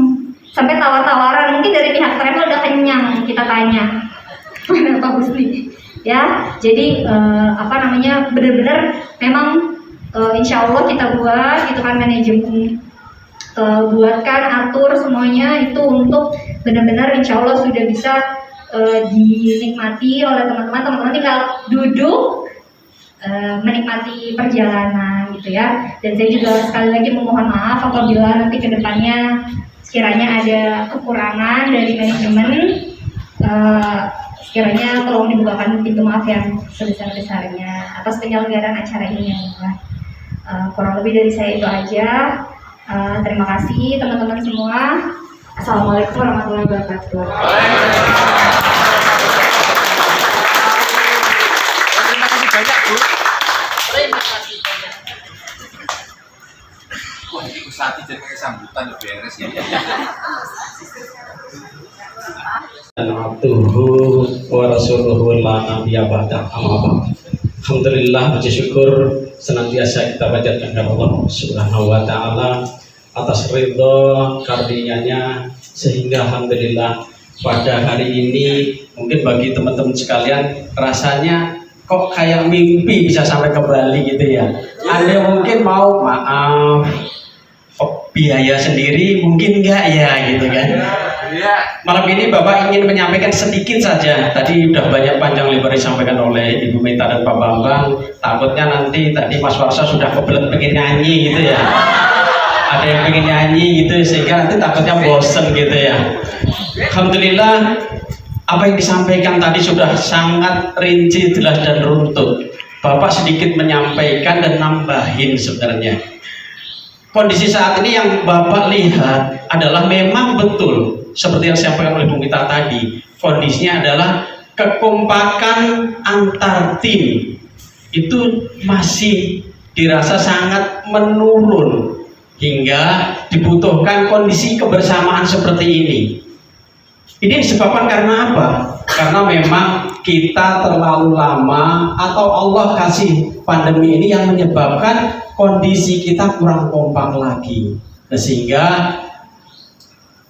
sampai tawar-tawaran. Mungkin dari pihak travel udah kenyang, kita tanya mana Pak Husni ya. Jadi benar-benar memang insya Allah kita buat gitu kan, manajemen buatkan, atur semuanya itu untuk benar-benar insya Allah sudah bisa dinikmati oleh teman-teman. Teman-teman tinggal duduk menikmati perjalanan gitu ya. Dan saya juga sekali lagi memohon maaf apabila nanti kedepannya sekiranya ada kekurangan dari manajemen, sekiranya tolong dibukakan pintu maaf yang sebesar-besarnya atas penyelenggaraan acara ini ya. Kurang lebih dari saya itu aja. Terima kasih teman-teman semua. Assalamualaikum warahmatullahi wabarakatuh. Terima kasih banyak, Bu. Terima kasih banyak. Wah, ini usati jadi sambutan lebih beres ya. Abduhu wa rasuluhu la nabiyya ba'da. Alhamdulillah, puji syukur senantiasa kita panjatkan kepada Allah Subhanahu wa taala atas ridho karunia-Nya, sehingga alhamdulillah pada hari ini mungkin bagi teman-teman sekalian rasanya kok kayak mimpi bisa sampai ke Bali gitu ya. Ada mungkin mau maaf, biaya sendiri mungkin enggak ya gitu kan. Malam ini Bapak ingin menyampaikan sedikit saja. Tadi udah banyak panjang lebar disampaikan oleh Ibu Mita dan Pak Bambang. Takutnya nanti tadi Mas Warsa sudah kebelet pengen nyanyi gitu ya. Ada yang pengen nyanyi gitu sehingga nanti takutnya bosen gitu ya. Alhamdulillah apa yang disampaikan tadi sudah sangat rinci, jelas dan runtut. Bapak sedikit menyampaikan dan nambahin sebenarnya. Kondisi saat ini yang Bapak lihat adalah memang betul seperti yang disampaikan oleh Bung Mita tadi. Kondisinya adalah kekompakan antar tim itu masih dirasa sangat menurun, hingga dibutuhkan kondisi kebersamaan seperti ini. Ini disebabkan karena apa? Karena memang kita terlalu lama atau Allah kasih pandemi ini yang menyebabkan kondisi kita kurang kompak lagi. Sehingga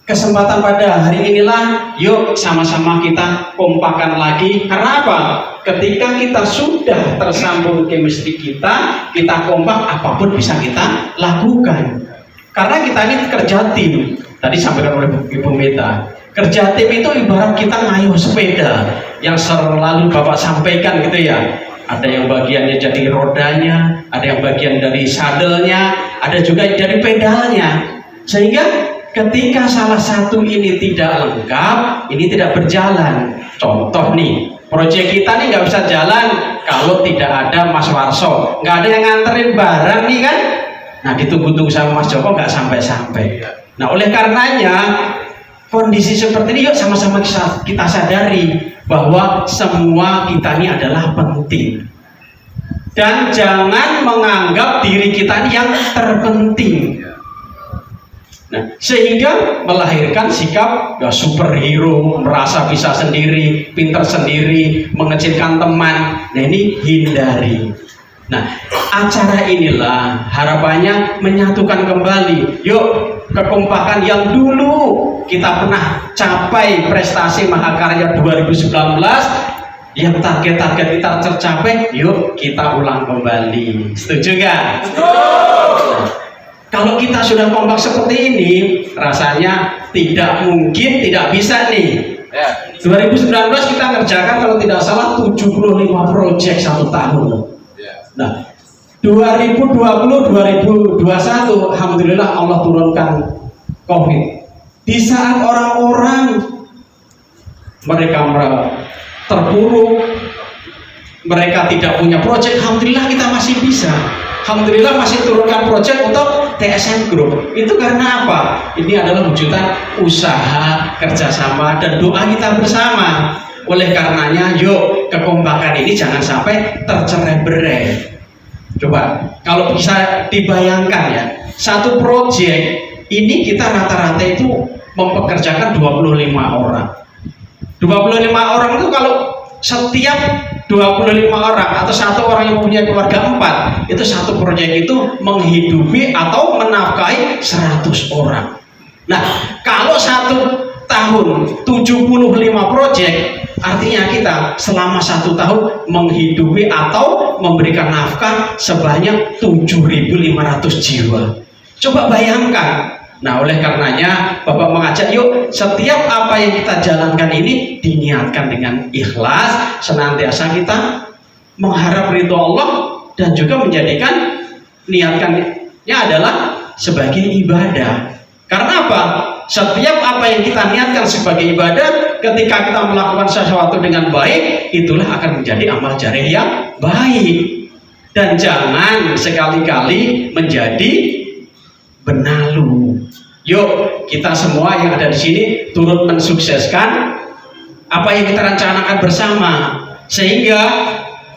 kesempatan pada hari inilah yuk sama-sama kita kompakan lagi. Karena apa? Ketika kita sudah tersambung chemistry kita kompak, apapun bisa kita lakukan. Karena kita ini kerja tim. Tadi sampaikan oleh Ibu Mita, kerja tim itu ibarat kita ngayuh sepeda yang selalu Bapak sampaikan gitu ya. Ada yang bagiannya jadi rodanya, ada yang bagian dari sadelnya, ada juga dari pedalnya. Sehingga ketika salah satu ini tidak lengkap, ini tidak berjalan. Contoh nih, proyek kita nih nggak bisa jalan kalau tidak ada Mas Warso, nggak ada yang nganterin barang nih kan. Nah ditunggu-tunggu sama Mas Joko nggak sampai-sampai. Nah oleh karenanya kondisi seperti ini yuk sama-sama kita sadari bahwa semua kita ini adalah penting. Dan jangan menganggap diri kita ini yang terpenting. Nah, sehingga melahirkan sikap ya, superhero, merasa bisa sendiri, pintar sendiri, mengecilkan teman. Nah ini hindari. Nah acara inilah harapannya menyatukan kembali. Yuk kekompakan yang dulu kita pernah capai prestasi Mahakarya 2019, yang target-target kita tercapai, yuk kita ulang kembali. Setuju nggak? Kalau kita sudah kompak seperti ini, rasanya tidak mungkin tidak bisa nih. 2019 kita ngerjakan kalau tidak salah 75 proyek satu tahun. Nah, 2020-2021 alhamdulillah Allah turunkan COVID. Di saat orang-orang mereka terpuruk, mereka tidak punya proyek, alhamdulillah kita masih bisa. Alhamdulillah masih turunkan proyek untuk TSM Group. Itu karena apa? Ini adalah wujudan usaha, kerjasama, dan doa kita bersama. Oleh karenanya, yuk kekompakan ini jangan sampai tercerai-berai. Coba, kalau bisa dibayangkan ya, satu proyek ini kita rata-rata itu mempekerjakan 25 orang. 25 orang itu kalau setiap 25 orang atau satu orang yang mempunyai keluarga 4, itu satu proyek itu menghidupi atau menafkahi 100 orang. Nah, kalau satu tahun 75 proyek, artinya kita selama 1 tahun menghidupi atau memberikan nafkah sebanyak 7.500 jiwa. Coba bayangkan. Nah oleh karenanya Bapak mengajak yuk setiap apa yang kita jalankan ini diniatkan dengan ikhlas, senantiasa kita mengharap ridho Allah dan juga menjadikan niatkannya adalah sebagai ibadah. Karena apa? Setiap apa yang kita niatkan sebagai ibadah, ketika kita melakukan sesuatu dengan baik, itulah akan menjadi amal jariah yang baik. Dan jangan sekali-kali menjadi benalu. Yuk kita semua yang ada di sini turut mensukseskan apa yang kita rencanakan bersama, sehingga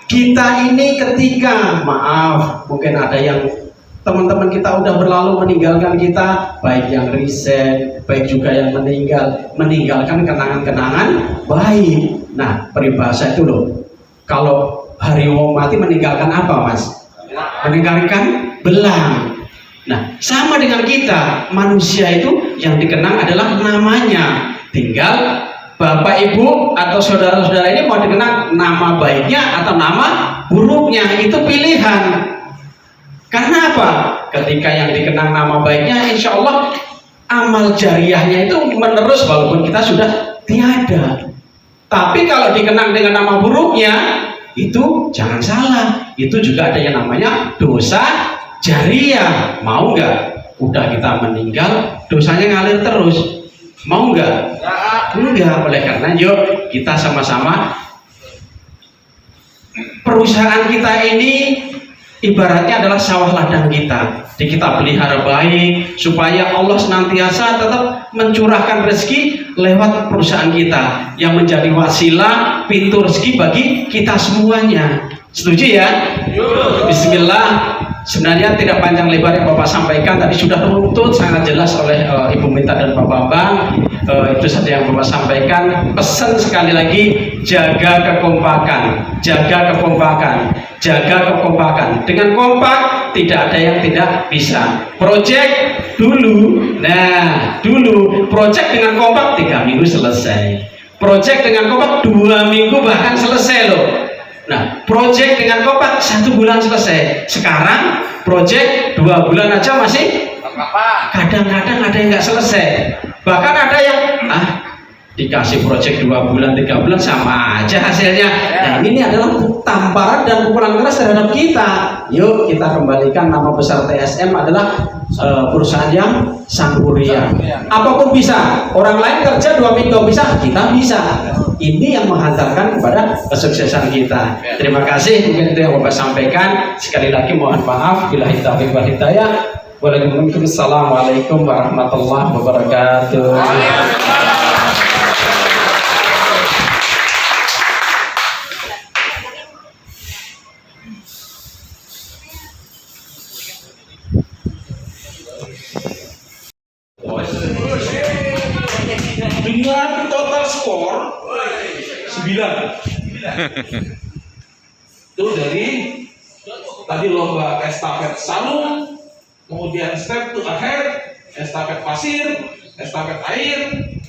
kita ini ketika maaf mungkin ada yang teman-teman kita udah berlalu meninggalkan kita, baik yang riset, baik juga yang meninggalkan kenangan-kenangan baik. Nah peribahasa itu loh, kalau harimau mati meninggalkan apa Mas? Meninggalkan belang. Nah, sama dengan kita, manusia itu yang dikenang adalah namanya. Tinggal Bapak Ibu atau saudara-saudara ini mau dikenang nama baiknya atau nama buruknya, itu pilihan. Karena apa? Ketika yang dikenang nama baiknya, insya Allah amal jariahnya itu menerus walaupun kita sudah tiada. Tapi kalau dikenang dengan nama buruknya, itu jangan salah, itu juga ada yang namanya dosa jariah. Mau nggak? Udah kita meninggal, dosanya ngalir terus. Mau nggak? Enggak. Oleh karena yuk Kita sama-sama, perusahaan kita ini ibaratnya adalah sawah ladang kita. Jadi kita pelihara baik supaya Allah senantiasa tetap mencurahkan rezeki lewat perusahaan kita yang menjadi wasilah pintu rezeki bagi kita semuanya. Setuju ya? Bismillah. Sebenarnya tidak panjang lebar yang Bapak sampaikan tadi sudah runtut sangat jelas oleh Ibu Mita dan Pak Bambang. Itu saja yang Bapak sampaikan. Pesan sekali lagi, jaga kekompakan, jaga kekompakan, jaga kekompakan. Dengan kompak tidak ada yang tidak bisa. Project dulu, project dengan kompak 3 minggu selesai. Project dengan kompak 2 minggu bahkan selesai loh. Nah, project dengan kompak 1 bulan selesai. Sekarang project 2 bulan aja masih kadang-kadang ada yang nggak selesai. Bahkan ada yang dikasih project 2 bulan 3 bulan sama aja hasilnya. Nah, ini adalah tamparan dan pukulan keras terhadap kita. Yuk kita kembalikan nama besar TSM adalah perusahaan yang sangguria. Apapun bisa. Orang lain kerja 2 minggu bisa, kita bisa. Ini yang menghantarkan kepada kesuksesan kita. Terima kasih, mungkin itu yang Bapak sampaikan. Sekali lagi mohon maaf bila taufiq wal hidayah. Wassalamualaikum warahmatullahi wabarakatuh. Dengan total skor 9. Itu dari tadi lomba estafet sarung, kemudian step to ahead, estafet pasir, estafet air,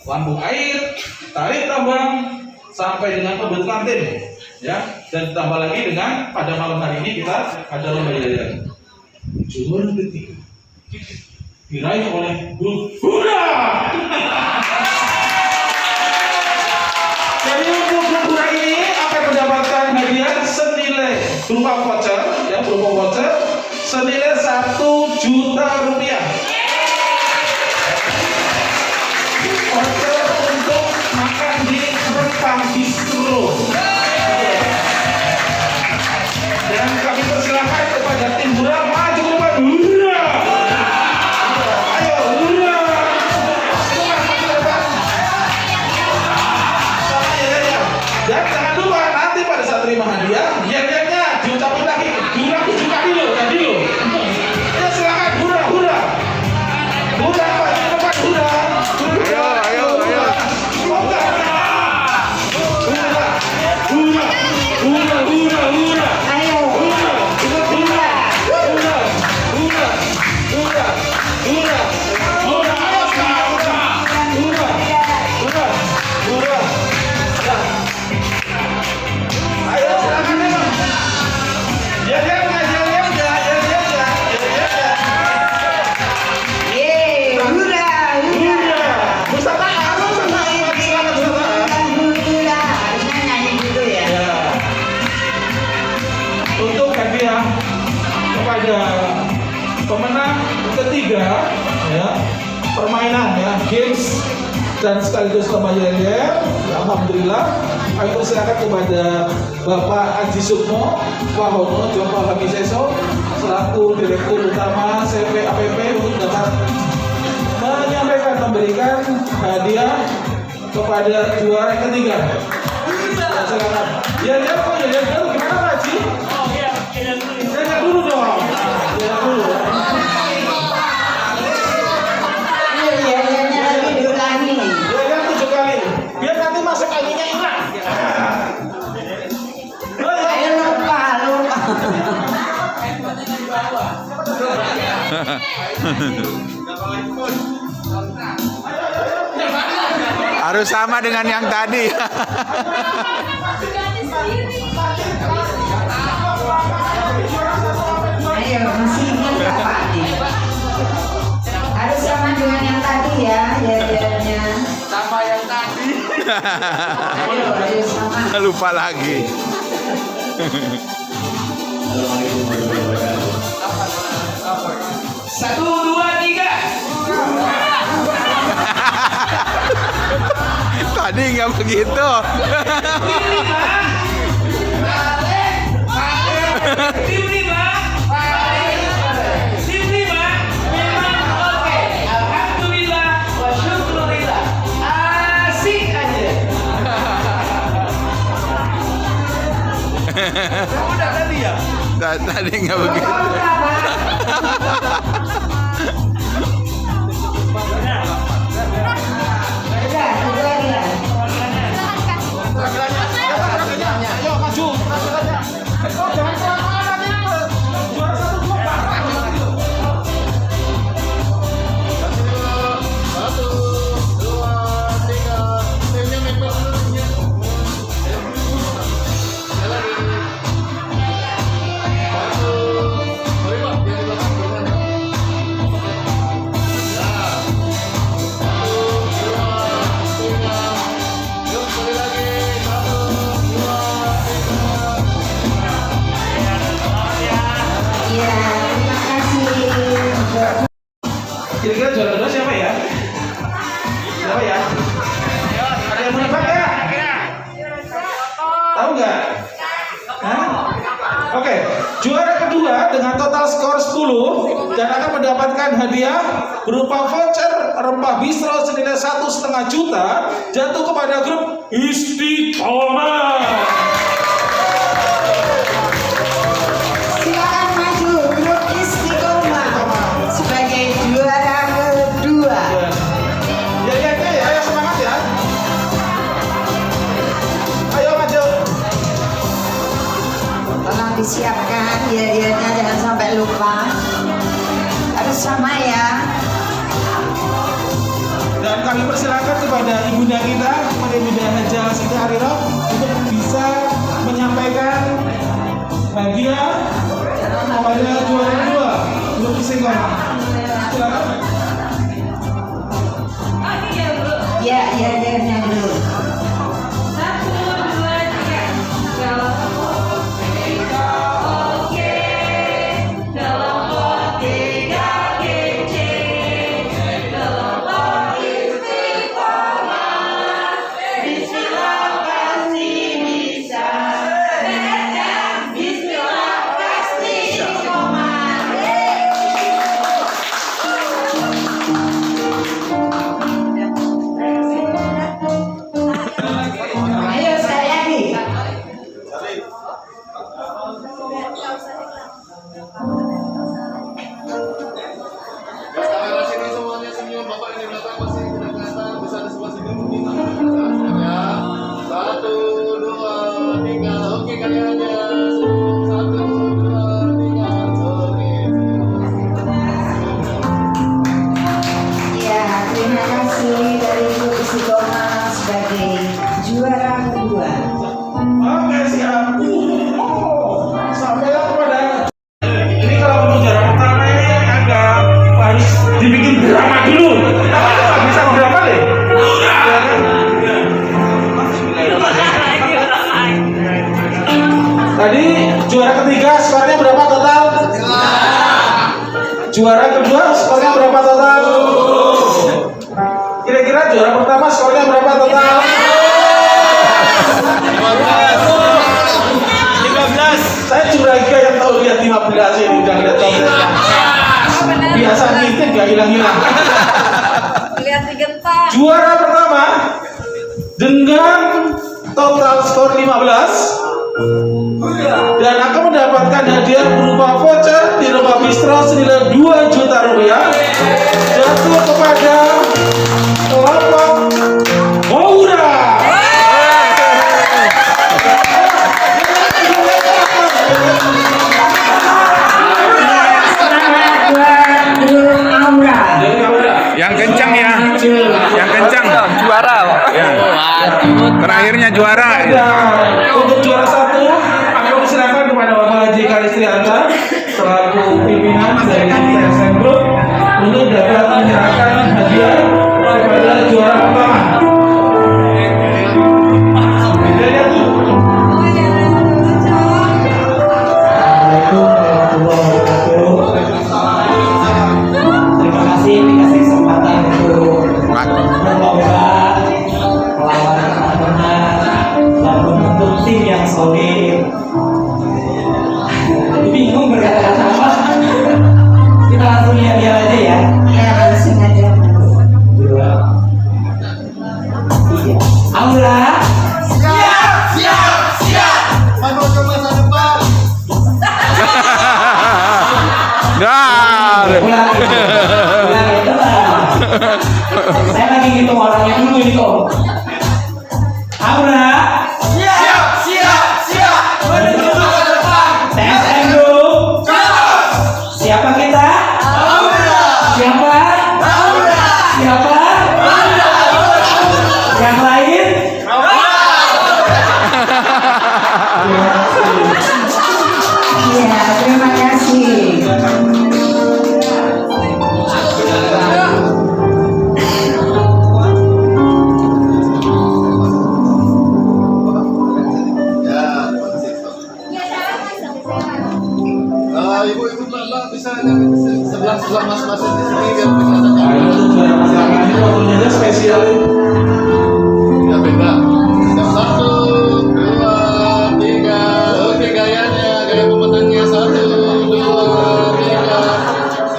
lambung air, tarik tambang, sampai dengan pembentukan tim, ya. Dan ditambah lagi dengan pada malam hari ini kita ada lomba jalan. Juara ketiga diraih oleh grup Hura. Jadi untuk grup Hura ini akan mendapatkan hadiah senilai berupa voucher, ya, berupa voucher senilai 1 juta rupiah. Voucher untuk makan di Rempang Bistro. Dan kami persilakan kepada tim Hura maju ke depan. Hura! Ayo, Hura! Silakan maju ke depan. Sama ya. Dan jangan lupa nanti pada saat terima hadiah, yen-yennya diucapin lagi. Hura 7 kali loh, tadi loh. Ya silakan, Hura, Hura. Hura, maju ke depan, Hura. Hura. Ayo. Semoga. Hura. Hura. Hura, Hura, Hura. Ayo, Hura. Hura. Hura. Hura. Hura. Hura. Hura. Hura. Hura. Hura. Ayo silakan deh. Ya. yeay, hura, hura, Ustaz Tahan, Ustaz Tahan, silakan Ustaz Tahan. hura. Harusnya nyanyi gitu ya. Ya. Untuk hadiah kepada pemenang ketiga, ya, permainan, ya, games dan sekaligus lomba yel-yel, ya, alhamdulillah kami persilakan kepada Bapak Haji Sukmo Wahono Joko Hamiseso selaku Direktur Utama CV APP untuk dapat memberikan hadiah kepada juara yang ketiga. Ya, silakan. Ya kok ya dulu gimana Pak Haji? Oh iya, ya dulu dong. Ya dulu. Iya, lagi diulangi. Ya 7 kali. Biar nanti masuk anginnya hilang. Ayo lupa. Harus sama dengan yang tadi. Ayo, masih ingat Pak Adi? Harus sama dengan yang tadi ya, jalannya. Sama yang tadi. Ayo sama. Lupa lagi. Satu, dua, tiga. Tadi nggak begitu. Tim 5 memang oke. Alhamdulillah wa syukurillah. Asik aja. Udah tadi ya? Tadi nggak begitu. Ayo maju. Oh, jangan kemana-mana nih. Juara 1, 2, Pak. Ya, terima kasih. Kira-kira juara kedua siapa ya? Siapa ya? Ada yang mau nebak ya? Tahu nggak? Hah? Oke, juara kedua dengan total skor 10 dan akan mendapatkan hadiah berupa voucher rempah bistro senilai 1,5 juta jatuh kepada grup Istiqomah. Silakan maju grup Istiqomah sebagai juara kedua. Ya, ayo semangat ya. Ayo maju. Tolong disiapkan hadiahnya, jangan sampai lupa. Harus sama ya. Dan kami persilakan kepada ibunda kita, kepada Ibunda Hajah Siti Hariro untuk bisa menyampaikan hadiah kepada juara kedua grup Istiqomah. Silakan. Ya, hadiahnya dulu. 1, 2, 3. Kelompok tiga oke. Kelompok tiga kece. Kelompok Istiqomah. Bismillah pasti bisa. Bismillah pasti Istiqomah. Ayo sekali lagi. Kamera sini semuanya senyum. Bapak ini belakang masih tidak kelihatan. Bisa di sebelah sini mungkin. Ya. 1, 2, 3. Oke kalian aja. 1, 2, 3. Oke. Ya, terima kasih dari grup Istiqomah sebagai juara kedua. Oke, siap. Sampailah kepada ini kalau untuk juara pertama ini agak harus dibikin drama dulu. Nggak bisa berapa deh? Ya kan? Tadi juara ketiga skornya berapa total? Juara kedua skornya berapa total? Kira-kira juara pertama skornya berapa total? 15. Saya curiga yang tahu lihat 15 ini udah lihat contohnya. Biasa ngintip gak hilang-hilang. Lihat digentak. Juara pertama dengan total skor 15 dan akan mendapatkan hadiah berupa voucher di Rumah Bistro senilai 2 juta rupiah jatuh kepada kelompok Maura. Yang kencang ya. Yang kencang. Juara, Pak. Ya. Terakhirnya juara. Untuk juara 1, aku persilakan kepada Bapak Haji Kalistrianta selaku pimpinan dari TSM Group untuk dapat menyerahkan hadiah kepada juara pertama. Terima kasih dikasih kesempatan untuk berlomba melawan yang solid. Bingung berkata-kata apa. Kita langsung lihat-lihat aja ya. Ya, langsung aja. 2, 3. Aura. Maju ke masa depan. Dar. Ulang ya, tenang. Saya lagi ngitung orangnya dulu ini kok. Aura. Menuju ke depan. TSM dulu. Siapa kita? Siapa? Siapa? Yang lain? Iya, terima kasih. Ya, terima kasih. Ibu-ibu Mbak bisa sebelah masing-masing di sini biar kelihatan. Ayo tuh para masyarakat ini waktunya spesial. Ya beda. Yang 1, 2, 3. Oke gayanya, gaya pemenangnya 1, 2, 3.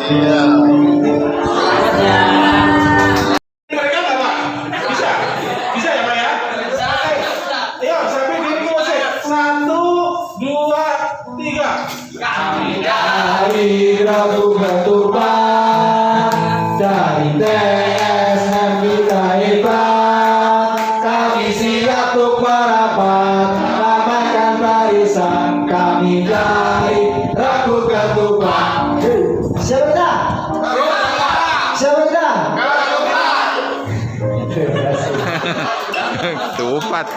Iya. Mereka nggak Pak? Bisa? Bisa ya Pak ya? Ayo sampai gini musik. 1, 2, 3. Dari Ragu Ketuban, dari TSM kita hebat, kami siap untuk merapat, ramaikan barisan kami dari Ragu Ketuban. Siapa kita? Siapa kita? Tupat.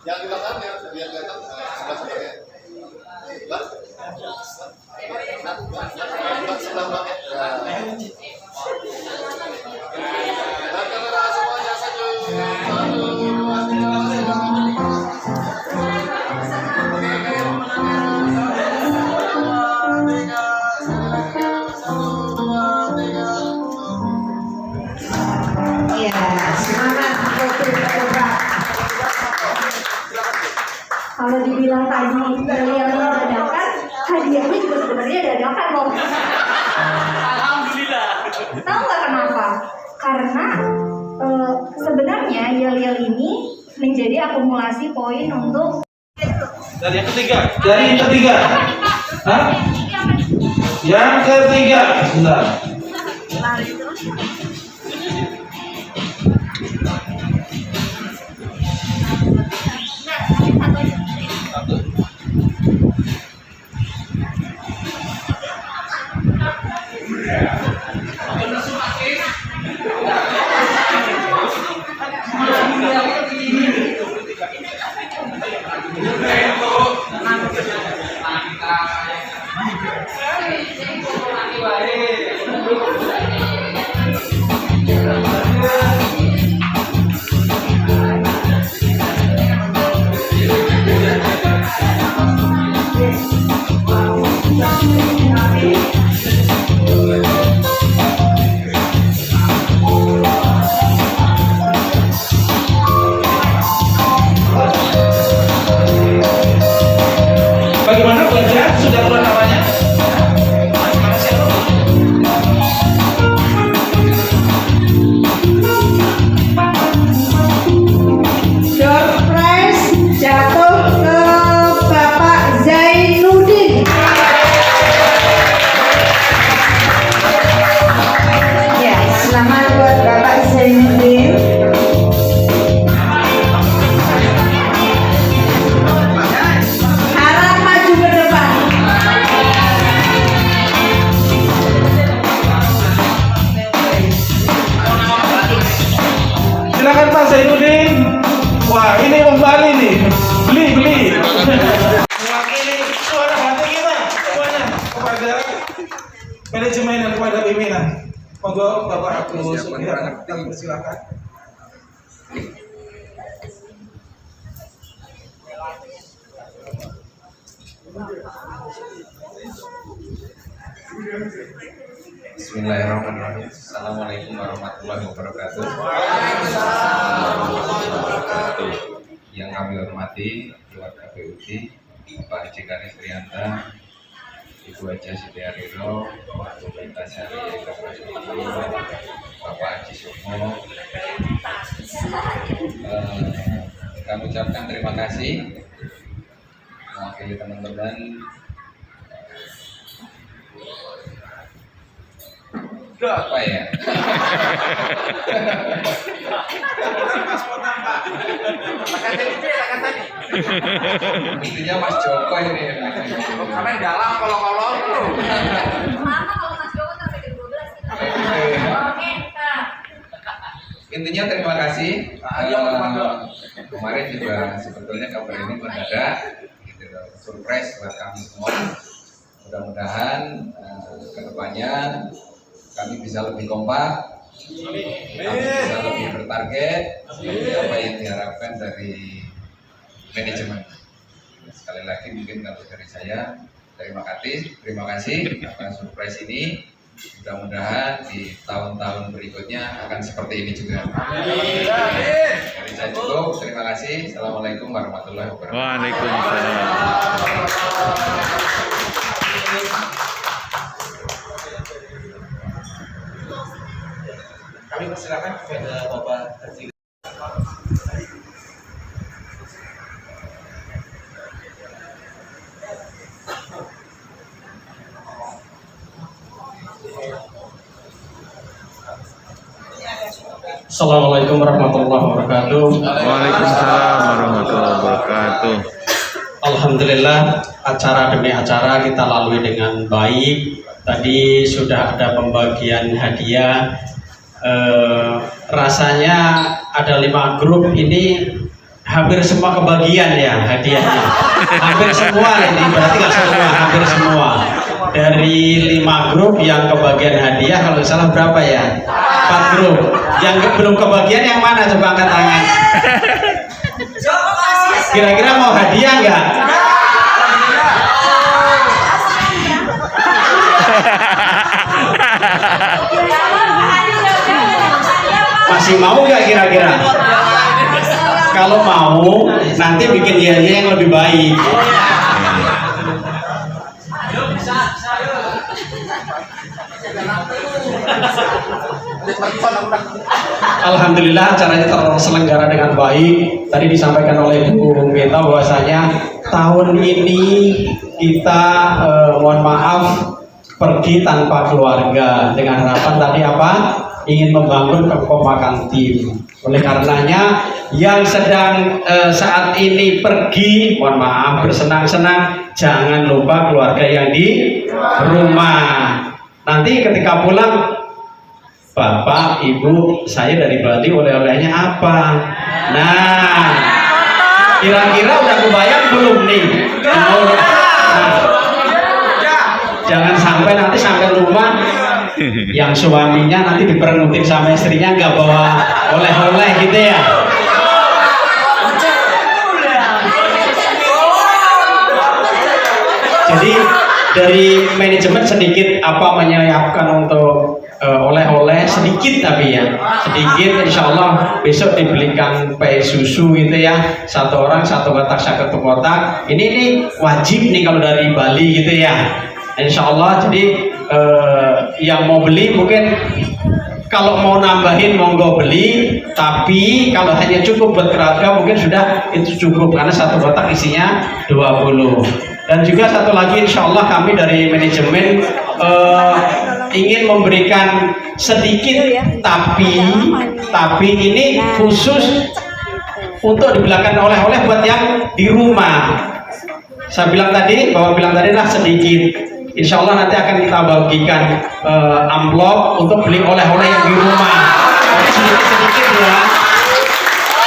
Yang di belakang ya, biar kelihatan sebelah sebelah ya. Mbak. Mbak sebelah Mbak. Ya. Dan kamera semuanya satu. 1, 2, 3. Iya, semangat untuk Bapak. Kalau dibilang tadi beliaunya dadakan, hadiahnya juga sebenarnya dadakan loh. Alhamdulillah. Tahu nggak kenapa? Karena sebenarnya yel-yel ini menjadi akumulasi poin untuk Dari yang ketiga. Hah? Yang ketiga. Sebentar. Bagaimana kerja? Sudah keluar namanya? Mana siapa? Surprise jatuh ke Bapak Zainuddin. Ya, selamat buat Bapak Zainuddin. Harap maju ke depan. Silakan Pak Zainuddin. Wah, ini kembali nih. Beli. Mewakili suara hati kita semuanya kepada manajemen dan kepada pimpinan. Monggo Bapak Abdul Sukir, kami persilakan. Bismillahirrahmanirrahim. Assalamualaikum warahmatullahi wabarakatuh. Yang kami hormati keluarga BUD, Bapak Haji Karis Trianta, Ibu Haja Siti Ariro, Ibu Benta Syari Bapak Haji Sumo. Kami ucapkan terima kasih mewakili teman-teman. Apa ya? Intinya Mas Joko ini. Karena dalam kolong-kolong tuh. Mama kalau Mas Joko sampai ke 12 Oke, Intinya terima kasih. Kemarin juga sebetulnya kabar ini mendadak, gitu, surprise buat kami semua. Mudah-mudahan kedepannya kami bisa lebih kompak, kami bisa lebih bertarget, apa yang diharapkan dari manajemen. Sekali lagi mungkin kalau dari saya terima kasih atas surprise ini. Mudah-mudahan di tahun-tahun berikutnya akan seperti ini juga. Dari saya cukup, terima kasih. Assalamualaikum warahmatullahi wabarakatuh. Waalaikumsalam. Kami persilakan kepada Bapak Haji. Assalamualaikum warahmatullahi wabarakatuh. Waalaikumsalam warahmatullahi wabarakatuh. Alhamdulillah, acara demi acara kita lalui dengan baik. Tadi sudah ada pembagian hadiah. Rasanya ada 5 grup ini hampir semua kebagian ya hadiahnya. Hampir semua ini, berarti nggak semua, hampir semua. Dari 5 grup yang kebagian hadiah, kalau nggak salah berapa ya? 4 grup. Yang belum kebagian yang mana? Coba angkat tangan. Kira-kira mau hadiah nggak? Masih mau nggak kira-kira? Kalau mau, nanti bikin hadiah yang lebih baik. Alhamdulillah acaranya terselenggara dengan baik. Tadi disampaikan oleh Bu Meta bahwasanya tahun ini kita mohon maaf pergi tanpa keluarga, dengan harapan tadi apa? Ingin membangun kekompakan tim. Oleh karenanya yang sedang saat ini pergi, mohon maaf bersenang-senang, jangan lupa keluarga yang di rumah. Nanti ketika pulang, Bapak, Ibu, saya dari Bali, oleh-olehnya apa? Nah, kira-kira udah kebayang belum nih? Nah, jangan sampai nanti sampai rumah yang suaminya nanti diperengutin sama istrinya nggak bawa oleh-oleh gitu ya. Jadi dari manajemen sedikit apa menyiapkan untuk oleh-oleh sedikit, tapi ya sedikit, insya Allah besok dibelikan pay susu gitu ya, 1 orang 1 kotak 1 kotak. Ini wajib nih kalau dari Bali gitu ya, insya Allah. Jadi yang mau beli mungkin kalau mau nambahin monggo beli, tapi kalau hanya cukup buat keluarga mungkin sudah itu cukup, karena 1 kotak isinya 20. Dan juga satu lagi, insya Allah kami dari manajemen ingin memberikan sedikit, tapi ini khusus untuk dibelikan oleh-oleh buat yang di rumah. Saya bilang tadi, Bapak bilang tadi lah sedikit. Insya Allah nanti akan kita bagikan amplop untuk beli oleh-oleh yang di rumah. Tapi sedikit-sedikit ya.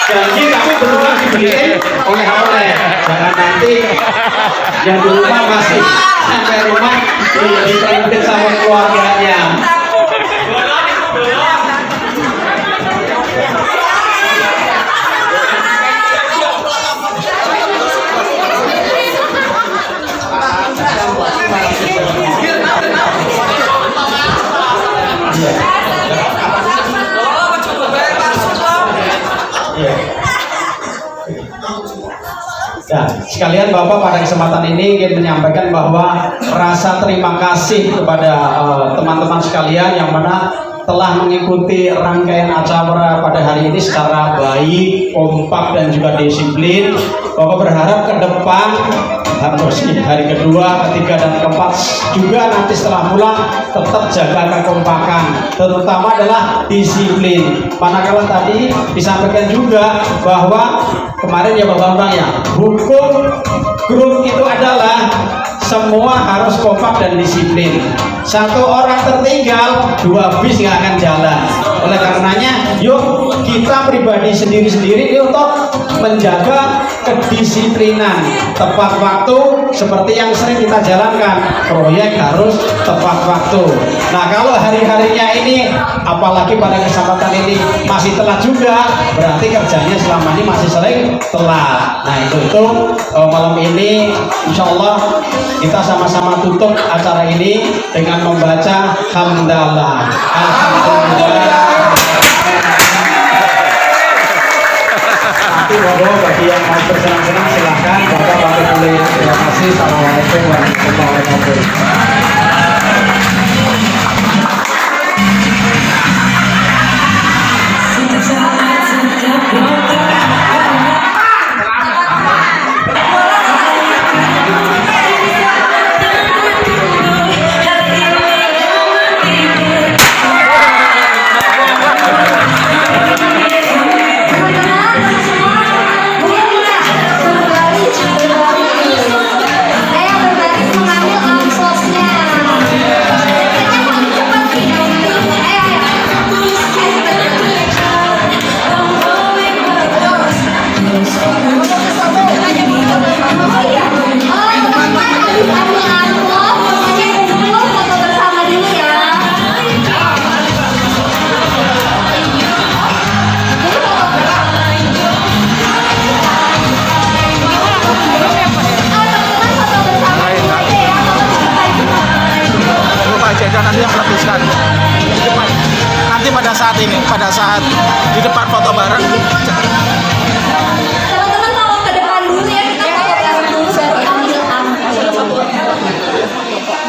Jadi kami berusaha dibeliin oleh-oleh. Jangan nanti yang di rumah masih sampai rumah diperintin sama keluarganya. sekalian Bapak pada kesempatan ini ingin menyampaikan bahwa rasa terima kasih kepada teman-teman sekalian yang mana telah mengikuti rangkaian acara pada hari ini secara baik, kompak dan juga disiplin. Bapak berharap ke depan hari kedua, ketiga dan keempat juga nanti setelah pulang tetap jaga kekompakan, terutama adalah disiplin. Manakala tadi disampaikan juga bahwa kemarin ya Bapak Bang ya, hukum grup itu adalah semua harus kompak dan disiplin. Satu orang tertinggal, 2 bis nggak akan jalan. Oleh karenanya, yuk kita pribadi sendiri-sendiri untuk menjaga kedisiplinan, tepat waktu seperti yang sering kita jalankan. Proyek harus tepat waktu. Nah, kalau hari-harinya ini, apalagi pada kesempatan ini masih telat juga, berarti kerjanya selama ini masih sering telat. Nah, itu malam ini, insya Allah kita sama-sama tutup acara ini dengan membaca hamdalah. Alhamdulillah. Nanti monggo bagi yang mau bersenang-senang silahkan. Bapak pamit dulu ya. Terima kasih. Assalamualaikum warahmatullahi wabarakatuh. Nanti yang melukiskan di depan. Nanti pada saat di depan foto bareng. Teman-teman kalau ke depan dulu ya, kita foto bareng dulu baru ambil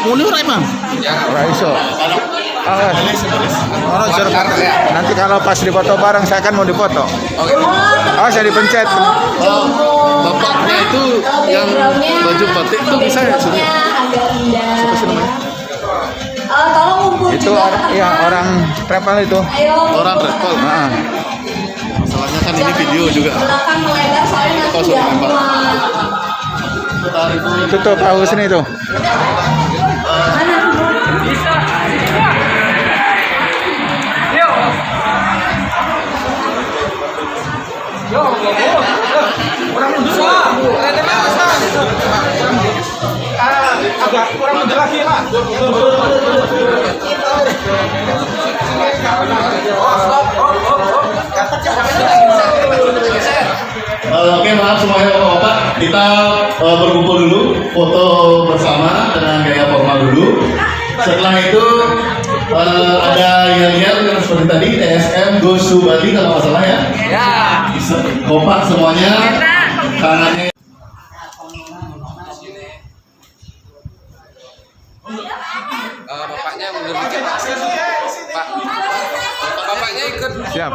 Munir emang? Raiso. Nanti kalau pas difoto bareng saya kan mau difoto. Oh, saya dipencet. Bapaknya itu yang baju batik itu bisa ya? Siapa sih namanya? Tolong ngumpul Itu juga ya orang travel itu. Ayo. Orang travel. Nah. Masalahnya kan ini video juga. Belakang melebar soalnya nanti Kosong, nggak Pak. muat. Itu tuh Pak Husni itu. Mana? Kurang mundur lah. Agak kurang mundur lagi Pak. Oke, maaf semuanya Bapak-Bapak. Kita berkumpul dulu, foto bersama dengan gaya formal dulu. Setelah itu ada yel-yel yang seperti tadi, TSM Goes to Bali kalau nggak salah ya. Kompak semuanya, tangannya. Bapaknya mundur dikit Pak. Bapaknya ikut. Siap.